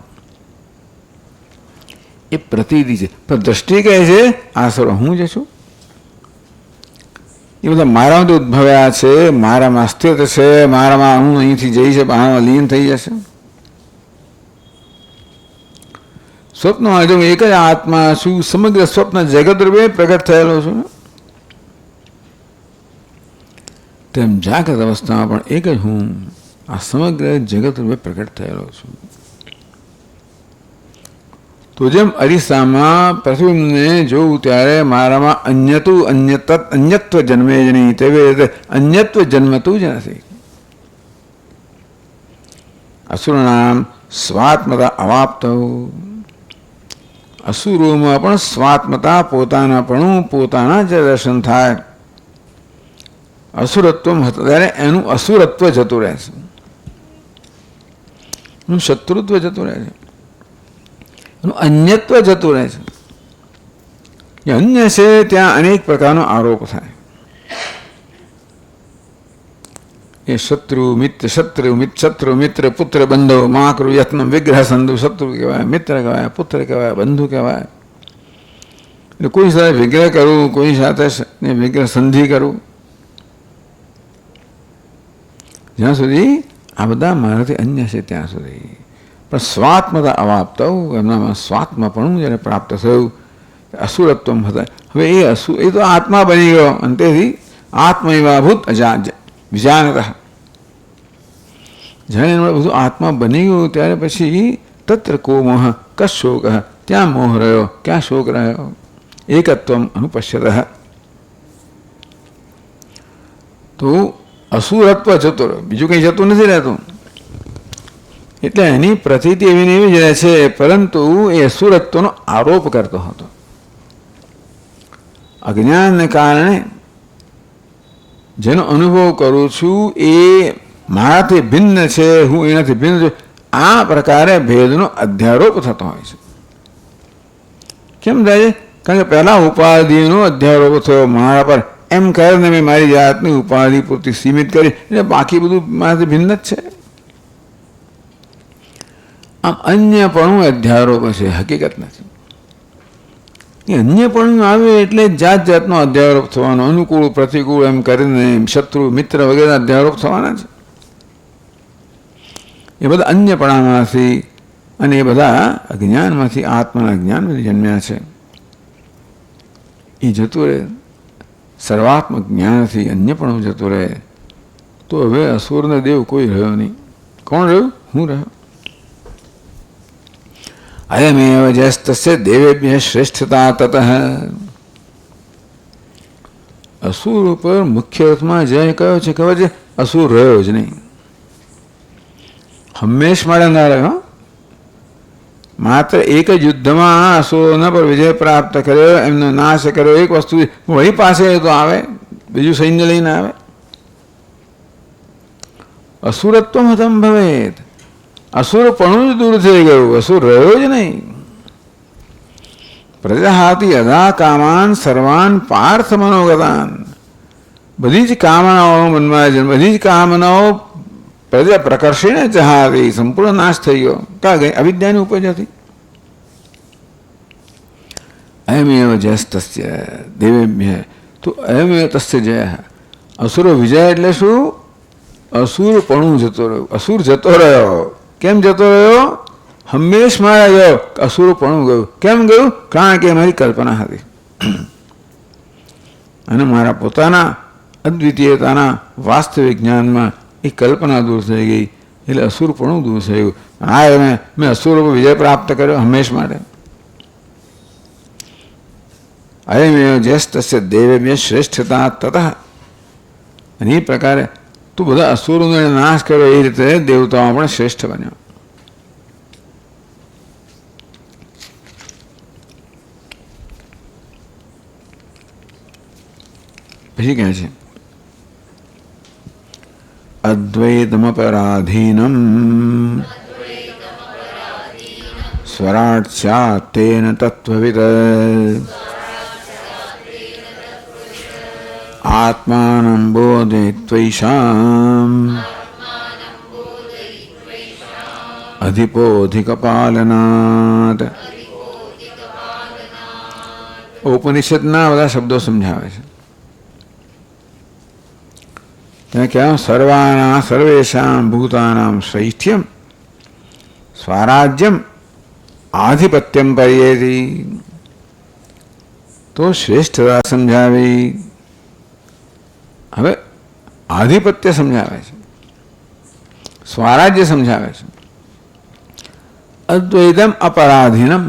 એ પ્રતીતિ છે. પણ દ્રષ્ટિ કહે છે આ સર્વ હું જ છું. એ બધા મારામાંથી ઉદ્ભવ્યા છે, મારામાં સ્થિત છે, મારામાં હું અહીંથી જઈશ, બહારમાં લીન થઈ જશે. સ્વપ્નમાં જો એક જ આત્મા છું, સમગ્ર સ્વપ્ન જગત રૂપે પ્રગટ થયેલો છું. તેમ જાગ્રત અવસ્થામાં પણ એક જ હું આ સમગ્ર જગત રૂપે પ્રગટ થયેલો છું. તો જેમ અરીસામાં પ્રતિબિંબને જોઉં ત્યારે મારામાં અન્યત્વ જન્મે જ નહીં, તેવી રીતે અન્યત્વ જન્મતું જ નથી. અસુરનામ સ્વાત્મતા અવાપ્તૌ, અસુરોમાં પણ સ્વાત્મતા પોતાનાપણું પોતાના જ દર્શન થાય. અસુરત્વ ત્યારે એનું અસુરત્વ જતું રહે છે, એનું શત્રુત્વ જતું રહે છે, એનું અન્યત્વ જતું રહે છે. જે અન્ય છે ત્યાં અનેક પ્રકારનો આરોપ થાય. એ શત્રુ મિત્ર પુત્ર બંધો માકૃ યત્ન વિગ્રહ સંધુ. શત્રુ કહેવાય, મિત્ર કહેવાય, પુત્ર કહેવાય, બંધુ કહેવાય. એટલે કોઈ સાથે વિગ્રહ કરવું, કોઈ સાથે વિગ્રહ સંધિ કરવું, જ્યાં સુધી આ બધા મારાથી અન્ય છે ત્યાં સુધી. પણ સ્વાત્મતા અવાપ્ત, એમનામાં સ્વાત્મપણું જ્યારે પ્રાપ્ત થયું, અસુરત્વ હતા. હવે એ તો આત્મા બની ગયો, અને તેથી આત્મૈવાભૂત વિજાનત. જ્યારે એમણે બધું આત્મા બની ગયું ત્યારે પછી તત્ર કો મોહ કશોક, ત્યાં મોહ રહ્યો, ક્યાં શોક રહ્યો. એકત્વમ અનુપશ્યત. તો અસુરત્વ જતો રહ્યો, બીજું કંઈ જતું નથી રહેતું. એટલે એની પ્રતીતિ એવી ને એવી જ રહે છે, પરંતુ એ અસુરત્વનો આરોપ કરતો હતો. અજ્ઞાનને કારણે જેનો અનુભવ કરું છું એ મારાથી ભિન્ન છે, હું એનાથી ભિન્ન છું, આ પ્રકારે ભેદનો અધ્યારોપ થતો હોય છે. કેમ થાય છે? કારણ કે પહેલા ઉપાધિનો અધ્યારોપ થયો મારા પર, એમ કરીને મેં મારી જાતની ઉપાધિ પૂરતી સીમિત કરી, એટલે બાકી બધું મારાથી ભિન્ન જ છે. આમ અન્યપણું અધ્યારોપ છે, હકીકત નથી. એ અન્યપણું આવે એટલે જાત જાતનો અધ્યારોપ થવાનો, અનુકૂળ પ્રતિકૂળ એમ કરીને શત્રુ મિત્ર વગેરે અધ્યારોપ થવાના છે. એ બધા અન્યપણામાંથી અને એ બધા અજ્ઞાનમાંથી, આત્માના જ્ઞાનમાંથી જન્મ્યા છે. એ જતું રહે, સર્વાત્મક જ્ઞાનથી અન્યપણું જતું રહે, તો હવે અસુરને દેવ કોઈ રહ્યો નહીં. કોણ રહ્યું? હું રહ્યો. અયમેવ જસ્તસ્ય દેવેભ્ય શ્રેષ્ઠતા તતઃ. અસુર ઉપર મુખ્ય અર્થમાં જય કયો છે ખબર છે? અસુર રહ્યો જ નહીં, હંમેશ માટે ના રહ્યો. માત્ર એક જ યુદ્ધમાં અસુરોના પર વિજય પ્રાપ્ત કર્યો, એમનો નાશ કર્યો. એક વસ્તુ વળી પાસે તો આવે, બીજું સૈન્ય લઈને આવે. અસુરત્વ હતમ ભવેત. અસુરપણું જ દૂર થઈ ગયું, અસુર રહ્યો જ નહીં. પ્રજાહાતિ અધા કામાન સર્વાન પાર્થ મનોગતાન. બધી જ કામનાઓ મનમાં જન્મ, બધી જ કામનાઓ પ્રજા પ્રકર્ષેણ જહાતી, સંપૂર્ણ નાશ થઈ ગયો. ક્યાં ગઈ? અવિદ્યાની ઉપજ હતી. અયમેવ જયસ્તસ્ય દેવેભ્ય. તો અયમેવ તસ્ય જય. અસુરો વિજય એટલે શું? અસુરપણું જતો રહ્યો. અસુર જતો રહ્યો. કેમ જતો રહ્યો? હંમેશ મારા ગયો, અસુરપણું ગયું. કેમ ગયું? કારણ કે મારી કલ્પના હતી અને મારા પોતાના અદ્વિતીયતાના વાસ્તવિક જ્ઞાનમાં એ કલ્પના દૂર થઈ ગઈ, એટલે અસુરપણું દૂર થઈ ગયું. હા, મેં અસુર પર વિજય પ્રાપ્ત કર્યો હંમેશ માટે. અયમેવ જયસ્તસ્ય દેવેભ્ય શ્રેષ્ઠતા તતઃ. અને એ પ્રકારે તું બધા અસુરોનો નાશ કર્યો, એ રીતે દેવતાઓ પણ શ્રેષ્ઠ બન્યો. પછી કહે છે અદ્વૈતમપરાધીનમ સ્વરાટ્સ્યાત્ તેન તત્વવિદ આત્માनं બોધયિત્વૈષાં અધિપોધિકપાલનાદ. ઉપનિષદના બધા શબ્દો સમજાવે છે. ત્યાં ક્યાં સર્વાના સર્વેષાં ભૂતાનાં શૈષ્ઠ્યમ સ્વરાજ્યમ આધિપત્યમ પર્યેતિ. તો શ્રેષ્ઠતા સમજાવી. હવે આધિપત્ય સમજાવે છે, સ્વરાજ્ય સમજાવે છે. અદ્વૈતમ અપરાધીનમ.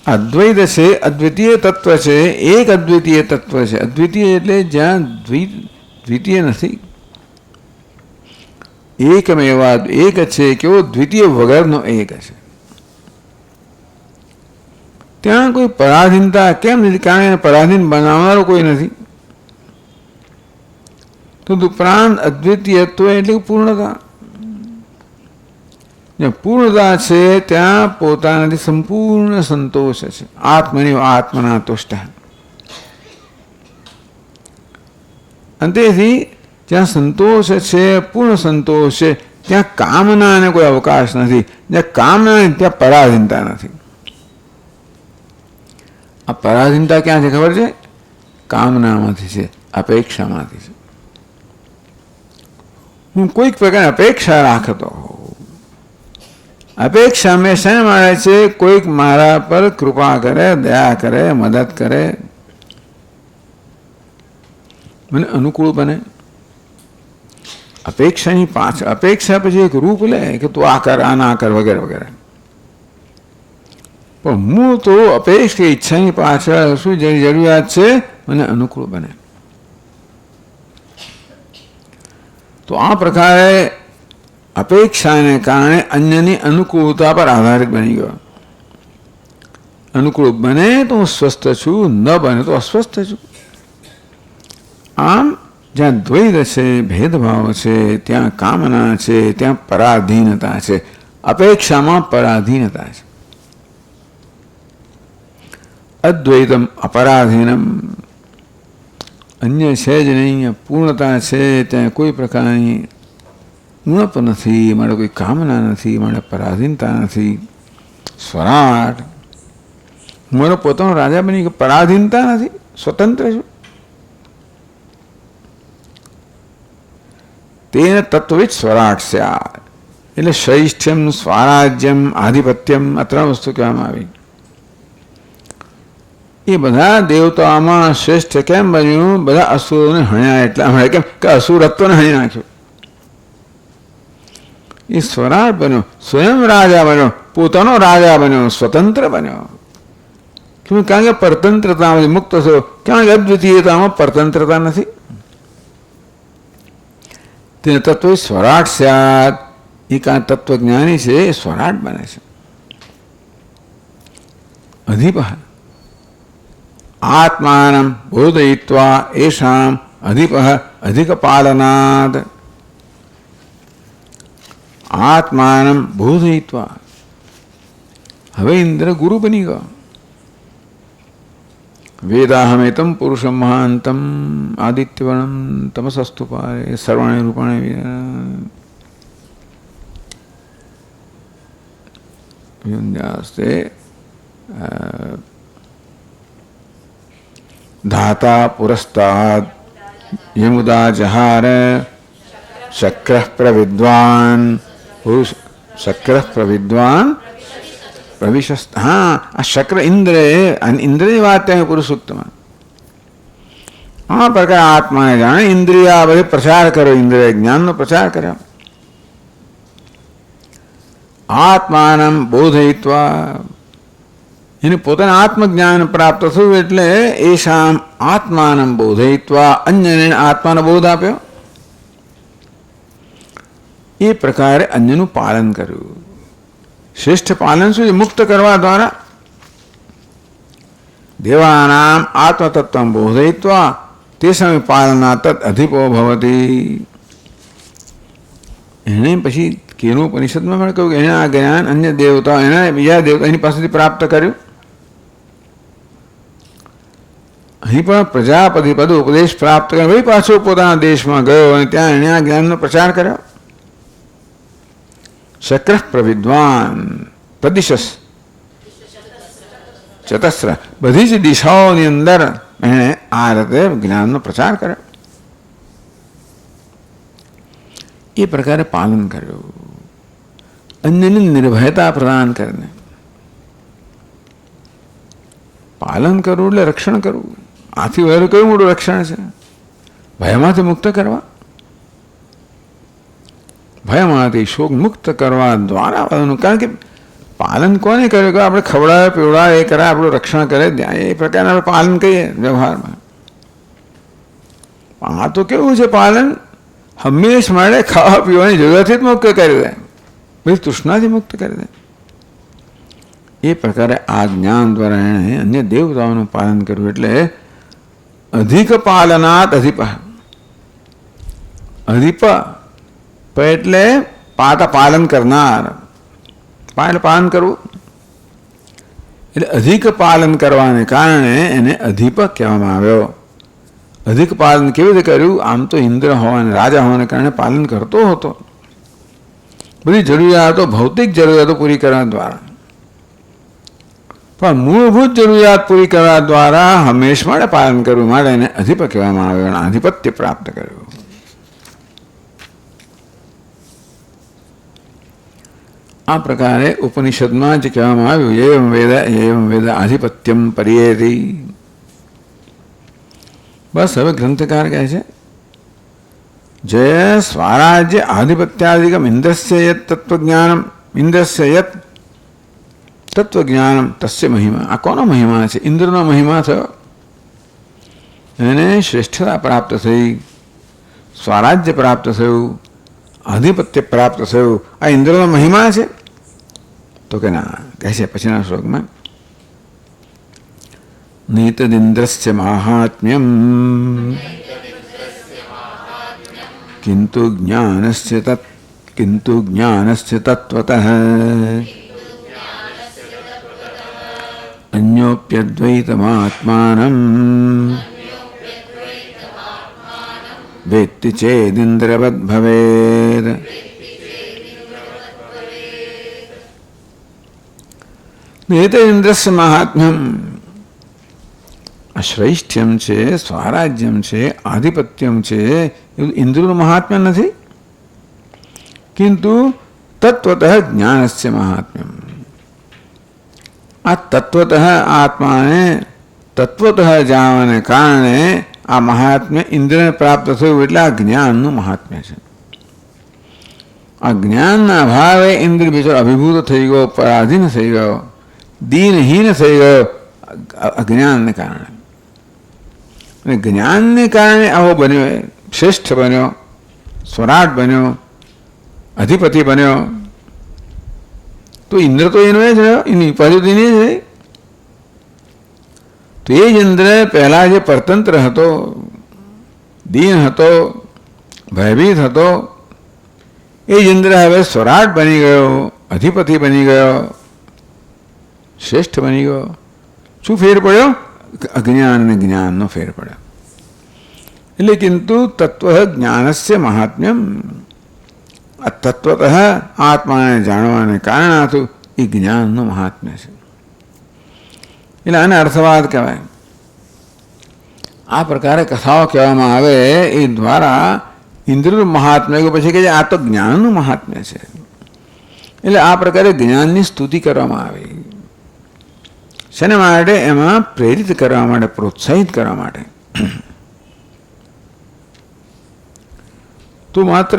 અદ્વૈત છે, અદ્વિતીય તત્વ છે, એક અદ્વિતીય તત્વ છે. અદ્વિતીય એટલે જ્યાં દ્વિતીય નથી, એકમેવા એક છે. કેવો? દ્વિતીય વગરનો એક છે. ત્યાં કોઈ પરાધીનતા કેમ નથી? કારણ કે પરાધીન બનાવનારો કોઈ નથી. તો ઉપરાંત અદ્વિતીયત્વ એટલે પૂર્ણતા. જ્યાં પૂર્ણતા છે ત્યાં પોતાનાથી સંપૂર્ણ સંતોષ છે. આત્મની આત્મના તુષ્ટ. અને તેથી જ્યાં સંતોષ છે, પૂર્ણ સંતોષ છે, ત્યાં કામનાને કોઈ અવકાશ નથી. જ્યાં કામના ત્યાં પરાધીનતા નથી. આ પરાધીનતા ક્યાં છે ખબર છે? કામનામાંથી છે, અપેક્ષામાંથી છે. હું કોઈક પ્રકારની અપેક્ષા રાખતો હોઉં. અપેક્ષા મેં શા મળે છે? કોઈક મારા પર કૃપા કરે, દયા કરે, મદદ કરે, મને અનુકૂળ બને. અપેક્ષાની પાછળ, અપેક્ષા પછી એક રૂપ લે કે તું આ કર, આ ના કર, વગેરે વગેરે. પણ હું તો અપેક્ષા ઈચ્છાની પાછળ શું જરૂરિયાત છે? મને અનુકૂળ બને. તો આ પ્રકારે અપેક્ષાને કારણે અન્યની અનુકૂળતા પર આધારિત બની ગયો. અનુકૂળ બને તો હું સ્વસ્થ છું, ન બને તો અસ્વસ્થ છું. આમ જ્યાં દ્વૈત છે, ભેદભાવ છે, ત્યાં કામના છે, ત્યાં પરાધીનતા છે. અપેક્ષામાં પરાધીનતા છે. અદ્વૈતમ અપરાધીનમ, અન્ય છે જ નહીં, પૂર્ણતા છે, ત્યાં કોઈ પ્રકારની ઉણપ નથી, મારે કોઈ કામના નથી, મારે પરાધીનતા નથી. સ્વરાટ, મારો પોતાનો રાજા બની પરાધીનતા નથી, સ્વતંત્ર છું. તેન તત્વિત સ્વરાટ સ્યાત્, એટલે શૈષ્ઠ્યમ, સ્વરાજ્યમ, આધિપત્યમ, આ ત્રણ વસ્તુ કહેવામાં આવી. એ બધા દેવતાઓમાં શ્રેષ્ઠ કેમ બન્યું? બધા અસુરોને હણ્યા એટલા મળે. કેમ કે અસુરત્વને હણી નાખ્યું. એ સ્વરાટ બન્યો, સ્વયં રાજા બન્યો, પોતાનો રાજા બન્યો, સ્વતંત્ર બન્યો. કારણ કે પરતંત્રતામાંથી મુક્ત થયો. કારણ કે અદ્વિતીયતામાં પરતંત્રતા નથી. તે તત્વ સ્વરાટ સ્યાત્, એ કાં તત્વજ્ઞાની છે એ સ્વરાટ બને છે. અધિપ આત્માનમ બોધયિત્વા એષામ અધિપ અધિકપાલનાદ. આત્માનમ બોધયિત્વા, હવે ઇન્દ્ર ગુરુ બની ગયો. વેદાહમેતમ પુરુષમ મહાંતમ આદિત્યવર્ણમ તમસસ્તુ પારે સર્વાણી રૂપાણી વિન્યાસ્તે ધાતા પુરસ્તાદ યમુદા જહાર શક્ર પ્રવિદ્વાન પુરુષ શક્ર પ્રવિદ્વાન પ્રવિશસ્ત. હા, આ શક્ર ઇન્દ્રની વાત ત્યાં પુરુષ સૂક્તમાં આ પ્રકાર આત્માને જાણે. ઇન્દ્રિય આ બધે પ્રચાર કર્યો, ઇન્દ્રિય જ્ઞાનનો પ્રચાર કર્યો. આત્માનમ બોધયિત્વા, એને પોતાના આત્મજ્ઞાન પ્રાપ્ત થયું એટલે એશામ આત્માનમ બોધયિત્વા, અન્યને આત્માનો બોધ આપ્યો. એ પ્રકારે અન્યનું પાલન કર્યું. શ્રેષ્ઠ પાલન શું છે? મુક્ત કરવા દ્વારા. દેવાનામ આત્મતત્વમ બોધયિત્વા તે સમય પાલના તદ અધિપો ભવતી. એણે પછી કેનો ઉપનિષદમાં પણ કહ્યું કે એણે આ જ્ઞાન અન્ય દેવતા, એના બીજા દેવતા એની પાસેથી પ્રાપ્ત કર્યું. અહીં પણ પ્રજાપતિ પદ ઉપદેશ પ્રાપ્ત કર્યો, વળી પાછો પોતાના દેશમાં ગયો અને ત્યાં એણે આ જ્ઞાનનો પ્રચાર કર્યો. શક્ર પ્રવિદ્વાન પ્રદિશસ ચતસ્ર, બધી જ દિશાઓની અંદર એણે આ રીતે જ્ઞાનનો પ્રચાર કર્યો. એ પ્રકારે પાલન કર્યું. અન્યની નિર્ભયતા પ્રદાન કરીને પાલન કરવું એટલે રક્ષણ કરવું. આથી વધારે કયું મોટું રક્ષણ છે? ભયમાંથી મુક્ત કરવા, ભયમાંથી શોક મુક્ત કરવા દ્વારા. કારણ કે પાલન કોને કર્યું? કે આપણે ખવડાવે પીવડાવે એ કરે, આપણું રક્ષણ કરે, એ પ્રકારના આપણે પાલન કરીએ વ્યવહારમાં. આ તો કેવું છે? પાલન હંમેશ માટે ખાવા પીવાની જરૂરતથી જ મુક્ત કરી દે, બધી તૃષ્ણાથી મુક્ત કરી દે. એ પ્રકારે આ જ્ઞાન દ્વારા એણે અન્ય દેવતાઓનું પાલન કર્યું. એટલે અધિક પાલનાત અધિપ. અધિપ એટલે પાલન કરનાર, પાલન કરવું. એટલે અધિક પાલન કરવાને કારણે એને અધિપ કહેવામાં આવ્યો. અધિક પાલન કેવી રીતે કર્યું? આમ તો ઇન્દ્ર હોવાને, રાજા હોવાને કારણે પાલન કરતો હતો. બધી જરૂરિયાતો, ભૌતિક જરૂરિયાતો પૂરી કરવા દ્વારા. પણ મૂળભૂત જરૂરિયાત પૂરી કરવા દ્વારા હંમેશ માટે પાલન કરવું માટે એને અધિપ કહેવામાં આવ્યો અને આધિપત્ય પ્રાપ્ત કર્યું. આ પ્રકારે ઉપનિષદમાં જે કહેવામાં આવ્યું એવં વેદ આધિપત્યમ પર્યેતિ. બસ હવે ગ્રંથકાર કહે છે જે સ્વરાજ્ય આધિપત્યાદિકમ ઇન્દ્રસ્ય યત તત્વજ્ઞાનમ ઇન્દ્રસ્ય યત તત્વજ્ઞાનમ તસ્ય મહિમા. આ કોનો મહિમા છે? ઇન્દ્રનો મહિમા થયો. એને શ્રેષ્ઠતા પ્રાપ્ત થઈ, સ્વરાજ્ય પ્રાપ્ત થયું, આધિપત્ય પ્રાપ્ત થયું. આ ઇન્દ્રનો મહિમા છે? તો કે ના. કહે છે પછીના શ્લોકમાં નૈતદિન્દ્રસ્ય માહાત્મ્યમ કિંતુ જ્ઞાનસ્ય તત્વતઃ અન્યોપ્યદ્વૈતમાત્માનં વેત્તિ ચેદિન્દ્રવદ ભવેદ. નૈતદિન્દ્રસ્ય માહાત્મ્યમ. શ્રૈષ્ઠ્યમ છે, સ્વરાજ્યમ છે, આધિપત્યમ છે, એવું ઇન્દ્રનું મહાત્મ્ય નથી. કિંતુ તત્વતઃ જ્ઞાનસ્ય મહાત્મ્યમ. આ તત્વતઃ આત્માને તત્વતઃ જાણવાને કારણે આ મહાત્મ્ય ઇન્દ્રને પ્રાપ્ત થયું. એટલે આ જ્ઞાનનું મહાત્મ્ય છે. આ જ્ઞાનના અભાવે ઇન્દ્ર બિચારો અભિભૂત થઈ ગયો, પરાધીન થઈ ગયો, દીનહીન થઈ ગયો અજ્ઞાનને કારણે. અને જ્ઞાનને કારણે આવો બન્યો, શ્રેષ્ઠ બન્યો, સ્વરાટ બન્યો, અધિપતિ બન્યો. તો ઇન્દ્ર તો એનો જ રહ્યો, એની ઉપાધિ તો એની જ રહી. તો એ જ ઇન્દ્ર પહેલા જે પરતંત્ર હતો, દીન હતો, ભયભીત હતો, એ જ ઇન્દ્ર હવે સ્વરાટ બની ગયો, અધિપતિ બની ગયો, શ્રેષ્ઠ બની ગયો. શું ફેર પડ્યો? અજ્ઞાન અને જ્ઞાનનો ફેર પડ્યો. એટલે કિંતુ તત્વ જ્ઞાનસ્ય મહાત્મ્યમ. આ તત્વતઃ આત્માને જાણવાને કારણે હતું એ જ્ઞાનનું મહાત્મ્ય છે. એટલે આને અર્થવાદ કહેવાય. આ પ્રકારે કથાઓ કહેવામાં આવે એ દ્વારા ઇન્દ્રનું મહાત્મ્ય પછી કે આ તો જ્ઞાનનું મહાત્મ્ય છે. એટલે આ પ્રકારે જ્ઞાનની સ્તુતિ કરવામાં આવી. શેના માટે? એમાં પ્રેરિત કરવા માટે, પ્રોત્સાહિત કરવા માટે. તો માત્ર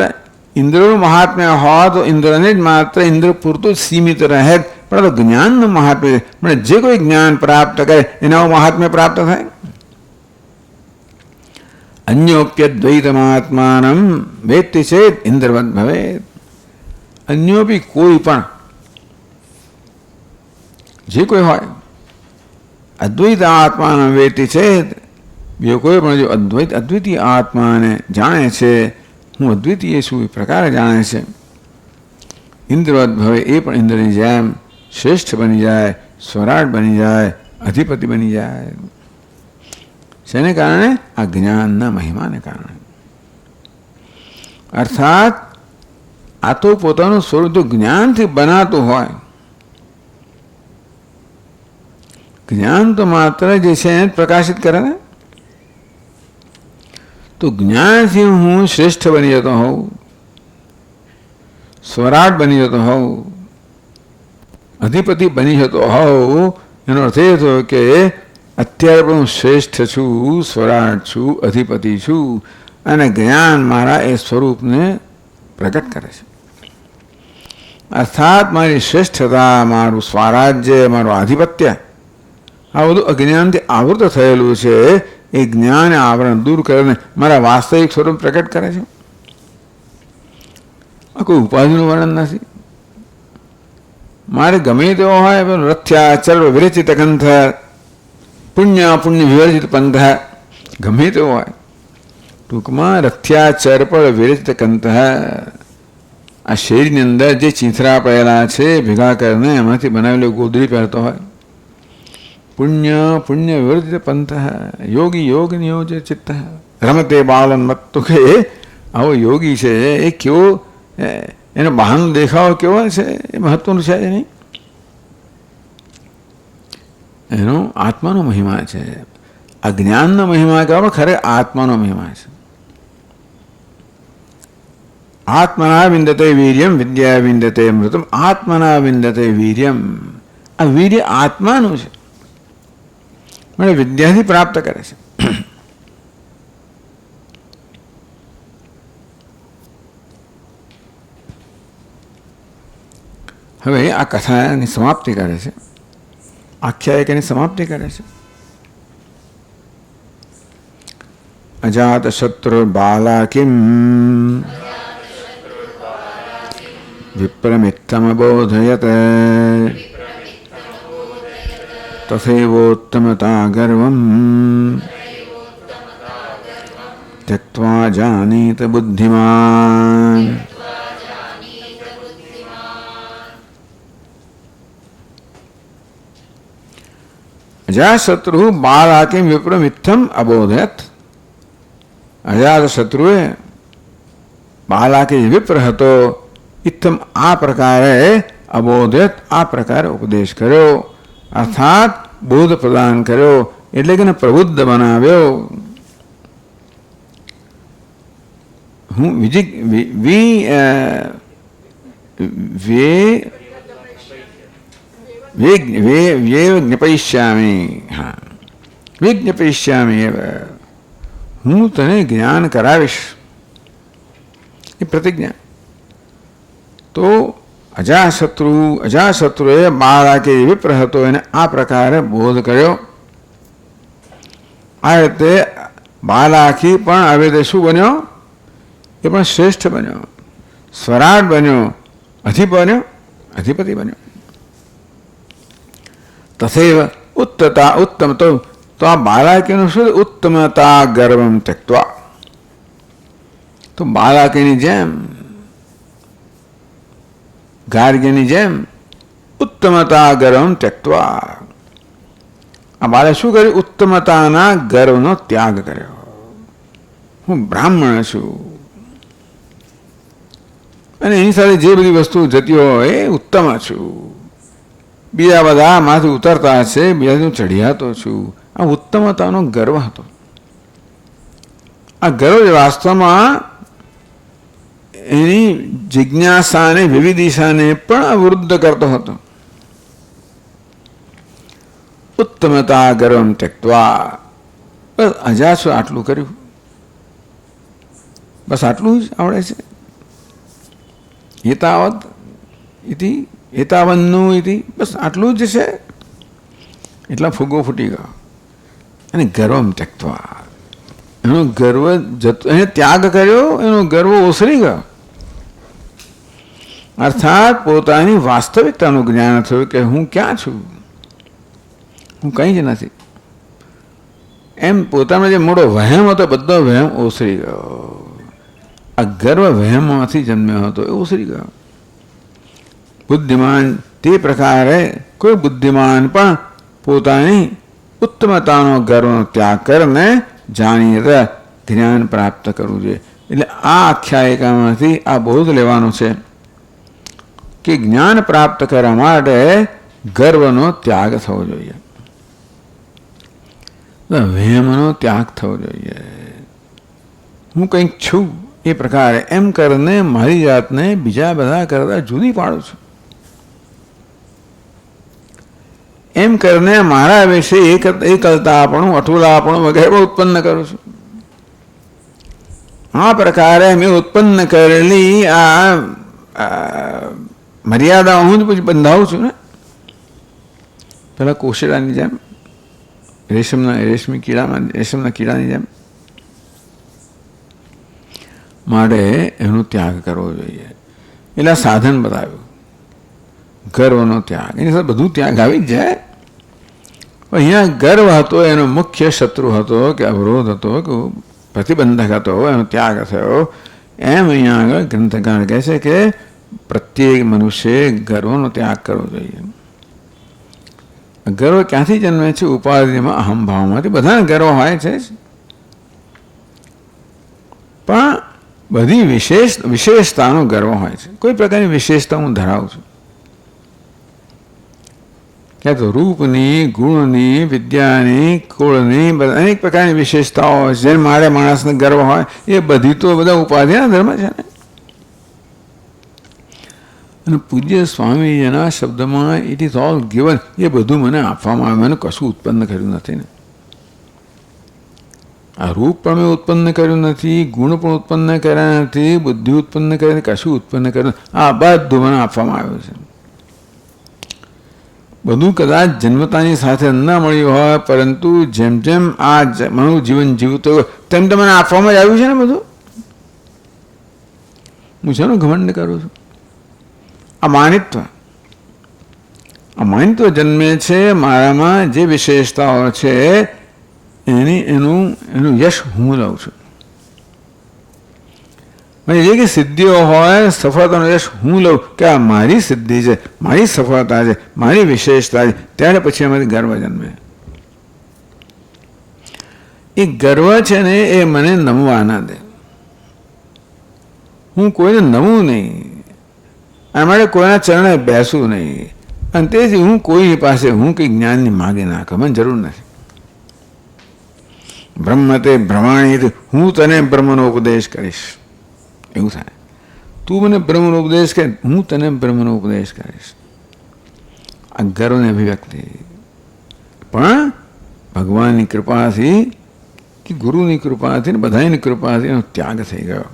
ઇન્દ્રનું મહાત્મ્ય હોય તો ઇન્દ્રને જ માત્ર ઇન્દ્ર પૂરતું જ સીમિત રહે. પરંતુ જ્ઞાનનું મહાત્મ્ય મને જે કોઈ જ્ઞાન પ્રાપ્ત કરે એના મહાત્મ્ય પ્રાપ્ત થાય. અન્યોપ્યદ્વૈતમાત્માનમ વેત્તિ ચેત ઇન્દ્રવદ ભવેત. અન્યો બી કોઈ પણ જે કોઈ હોય અદ્વૈત આત્માને વેત્તિ ચેત, બીજો કોઈ પણ જો અદ્વિતીય આત્માને જાણે છે, હું અદ્વિતીય છું એ પ્રકારે જાણે છે, ઇન્દ્રવદ ભવે. એ પણ ઇન્દ્રની જેમ શ્રેષ્ઠ બની જાય, સ્વરાટ બની જાય, અધિપતિ બની જાય. શેને કારણે? આ જ્ઞાનના મહિમાને કારણે. અર્થાત આ તો પોતાનું સ્વરૂપ જો જ્ઞાનથી બનાતું હોય, જ્ઞાન તો માત્ર જે છે એને પ્રકાશિત કરે ને. તો જ્ઞાનથી હું શ્રેષ્ઠ બની જતો હોઉં, સ્વરાટ બની જતો હોઉં, અધિપતિ બની જતો હોઉં. એનો અર્થ એ થયો કે અત્યારે પણ હું શ્રેષ્ઠ છું, સ્વરાટ છું, અધિપતિ છું. અને જ્ઞાન મારા એ સ્વરૂપને પ્રગટ કરે છે. અર્થાત મારી શ્રેષ્ઠતા, મારું સ્વરાજ્ય, મારું આધિપત્ય આ બધું અજ્ઞાનથી આવૃત થયેલું છે. એ જ્ઞાન આવરણ દૂર કરીને મારા વાસ્તવિક સ્વરૂપ પ્રગટ કરે છે. આ કોઈ ઉપાધિનું વર્ણન નથી. મારે ગમે તેવો હોય રથ્યા ચર્વ વિરચિત કંથ, પુણ્ય પુણ્ય વિવર્જિત પંથ, ગમે તેવો હોય. ટૂંકમાં રથ્યા ચર્પળ વિરચિત કંથ, આ શેરીની અંદર જે ચીંથરા પડેલા છે ભેગા કરીને એમાંથી બનાવેલી ગોદડી પહેરતો હોય. પુણ્ય પુણ્ય વિવર્જિત પંથ, યોગી યોગ નિયોજ ચિત્ત, રમતે બાલન મત. તો કે આવો યોગી છે એ કેવો, એનો બહારનો દેખાવ કેવો છે એ મહત્વનું છે નહીં. એનો આત્માનો મહિમા છે. અજ્ઞાનનો મહિમા કહેવાય, ખરે આત્માનો મહિમા છે. આત્મના વિંદતે વીર્યમ વિદ્યા વિંદતે મૃતમ. આત્મના વિંદતે વીર્યમ. આ વીર્ય આત્માનું છે, મને વિદ્યાથી પ્રાપ્ત કરે છે. હવે આ કથાની સમાપ્તિ કરે છે, આખ્યાયિકાની સમાપ્તિ કરે છે. અજાત શત્રુ બાલા કિમ વિપ્રમિત્તમબોધયત તથૈવોત્તમતા ગર્વમ ત્યક્ત્વા જાનીત બુદ્ધિમાન. અજાતશત્રુ બાલાકિમ વિપ્રમિત્થમ અબોધયત. અજાતશત્રુએ બાલાકી વિપ્ર હતો, ઇત્થમ આ પ્રકારે અબોધયત આ પ્રકારે ઉપદેશ કર્યો, અર્થાત બોધ પ્રદાન કર્યો, એટલે કે પ્રબુદ્ધ બનાવ્યો. હું જ્ઞપયિષ્યામિ. હા, વિજ્ઞપયિષ્યામિ એવ. હું તને જ્ઞાન કરાવીશ, એ પ્રતિજ્ઞા. તો અજાતશત્રુએ બાલાકી વિપ્ર હતો, એને આ પ્રકારે બોધ કર્યો. આ રીતે બાલાકી પણ હવે તે શું બન્યો? એ પણ શ્રેષ્ઠ બન્યો, સ્વરાટ બન્યો, અધિપતિ બન્યો. તથૈવ ઉત્તમ. તો આ બાલાકીનું શું? ઉત્તમતા ગર્વમ ત્યક્ત્વા. તો બાલાકીની જેમ, ગાર્ગ્યની જેમ ઉત્તમતા ગર્વમ ત્યક્ત્વા. આ બાળે શું કર્યું? ઉત્તમતાના ગર્વનો ત્યાગ કર્યો. હું બ્રાહ્મણ છું અને એની સાથે જે બધી વસ્તુ જતી હોય એ ઉત્તમ છું. બીજા બધા માથે ઉતરતા છે, બીજાથી ચઢિયાતો છું. આ ઉત્તમતાનો ગર્વ હતો. આ ગર્વ વાસ્તવમાં એની જિજ્ઞાસાને, વિવિધિશાને પણ અવરુદ્ધ કરતો હતો. ઉત્તમતા ગર્વમ ત્યક્ત્વા. બસ અજાતશત્રુ આટલું કર્યું, બસ આટલું જ આવડે છે. એતાવન્નું ઇતિ, બસ આટલું જ છે. એટલા ફુગ્ગો ફૂટી ગયો. અને ગર્વમ ત્યક્ત્વા, એનો ગર્વ એને ત્યાગ કર્યો, એનો ગર્વ ઓસરી ગયો. અર્થાત પોતાની વાસ્તવિકતાનું જ્ઞાન થયું કે હું ક્યાં છું, હું કંઈ જ નથી. એમ પોતાનો જે મોટો વહેમ હતો, બધો વહેમ ઓસરી ગયો. આ ગર્વ વહેમમાંથી જન્મ્યો હતો, એ ઓસરી ગયો. બુદ્ધિમાન તે પ્રકારે કોઈ બુદ્ધિમાન પણ પોતાની ઉત્તમતાનો ગર્વનો ત્યાગ કરીને જાણીને જ્ઞાન પ્રાપ્ત કરવું જોઈએ. એટલે આ આખ્યાયિકામાંથી આ બોધ લેવાનો છે કે જ્ઞાન પ્રાપ્ત કરવા માટે ગર્વનો ત્યાગ થવો જોઈએ, વહેમનો ત્યાગ થવો જોઈએ. હું કંઈક છું એ પ્રકારે એમ કરીને મારી જાતને બીજા બધા કરતા જુદી પાડું છું. એમ કરીને મારા વિશે એકલતાપણું, અઠુલાપણું વગેરે ઉત્પન્ન કરું છું. આ પ્રકારે મેં ઉત્પન્ન કરેલી આ મર્યાદા હું જ પછી બંધાવું છું ને. પેલા કોશિડાની જેમ, રેશમના કીડાની જેમ. માટે એનો ત્યાગ કરવો જોઈએ. એટલે સાધન બતાવ્યું, ગર્વનો ત્યાગ. એની સાથે બધું ત્યાગ આવી જ જાય. અહીંયા ગર્વ હતો, એનો મુખ્ય શત્રુ હતો કે અવરોધ હતો કે પ્રતિબંધક હતો, એનો ત્યાગ થયો. એમ અહીંયા આગળ ગ્રંથકાર કહે છે કે પ્રત્યેક મનુષ્યે ગર્વનો ત્યાગ કરવો જોઈએ. ગર્વ ક્યાંથી જન્મે છે? ઉપાધિમાં, અહમભાવમાંથી. બધાને ગર્વ હોય છે, પણ બધી વિશેષતાનો ગર્વ હોય છે. કોઈ પ્રકારની વિશેષતા હું ધરાવું છું. ત્યાં તો રૂપની, ગુણની, વિદ્યાની, કુળની અનેક પ્રકારની વિશેષતાઓ હોય. જેને મારે માણસને ગર્વ હોય એ બધી તો બધા ઉપાધિના ધર્મ છે ને. અને પૂજ્ય સ્વામીજીના શબ્દમાં ઇટ ઇઝ ઓલ ગિવન, એ બધું મને આપવામાં આવે. મને કશું ઉત્પન્ન કર્યું નથી ને. આ રૂપ પણ મેં ઉત્પન્ન કર્યું નથી, ગુણ પણ ઉત્પન્ન કર્યા નથી, બુદ્ધિ ઉત્પન્ન કરી, કશું ઉત્પન્ન કર્યું. આ બધું મને આપવામાં આવ્યું છે. બધું કદાચ જન્મતાની સાથે ન મળ્યું હોય, પરંતુ જેમ જેમ આ મારું જીવન જીવતો હોય તેમ તો મને આપવામાં જ આવ્યું છે ને બધું. હું શેનો ઘમંડ કરું છું? આ માનિત્વ જન્મે છે મારામાં. જે વિશેષતાઓ છે એનું યશ હું લઉં છું. જે કે સિદ્ધિઓ હોય, સફળતાનો યશ હું લઉં કે આ મારી સિદ્ધિ છે, મારી સફળતા છે, મારી વિશેષતા છે. ત્યારે પછી અમારી ગર્વ જન્મે. એ ગર્વ છે ને એ મને નમવા ના દે. હું કોઈને નમું નહીં, આ માટે કોઈના ચરણે બેસું નહીં. અને તેથી હું કોઈની પાસે હું કંઈ જ્ઞાનની માગી નાખું, મને જરૂર નથી. બ્રહ્મ તે ભ્રમાણી, હું તને બ્રહ્મનો ઉપદેશ કરીશ. એવું થાય. તું મને બ્રહ્મનો ઉપદેશ કર, હું તને બ્રહ્મનો ઉપદેશ કરીશ. આ ગર્વની અભિવ્યક્તિ પણ ભગવાનની કૃપાથી કે ગુરુની કૃપાથી ને બધાની કૃપાથી એનો ત્યાગ થઈ ગયો.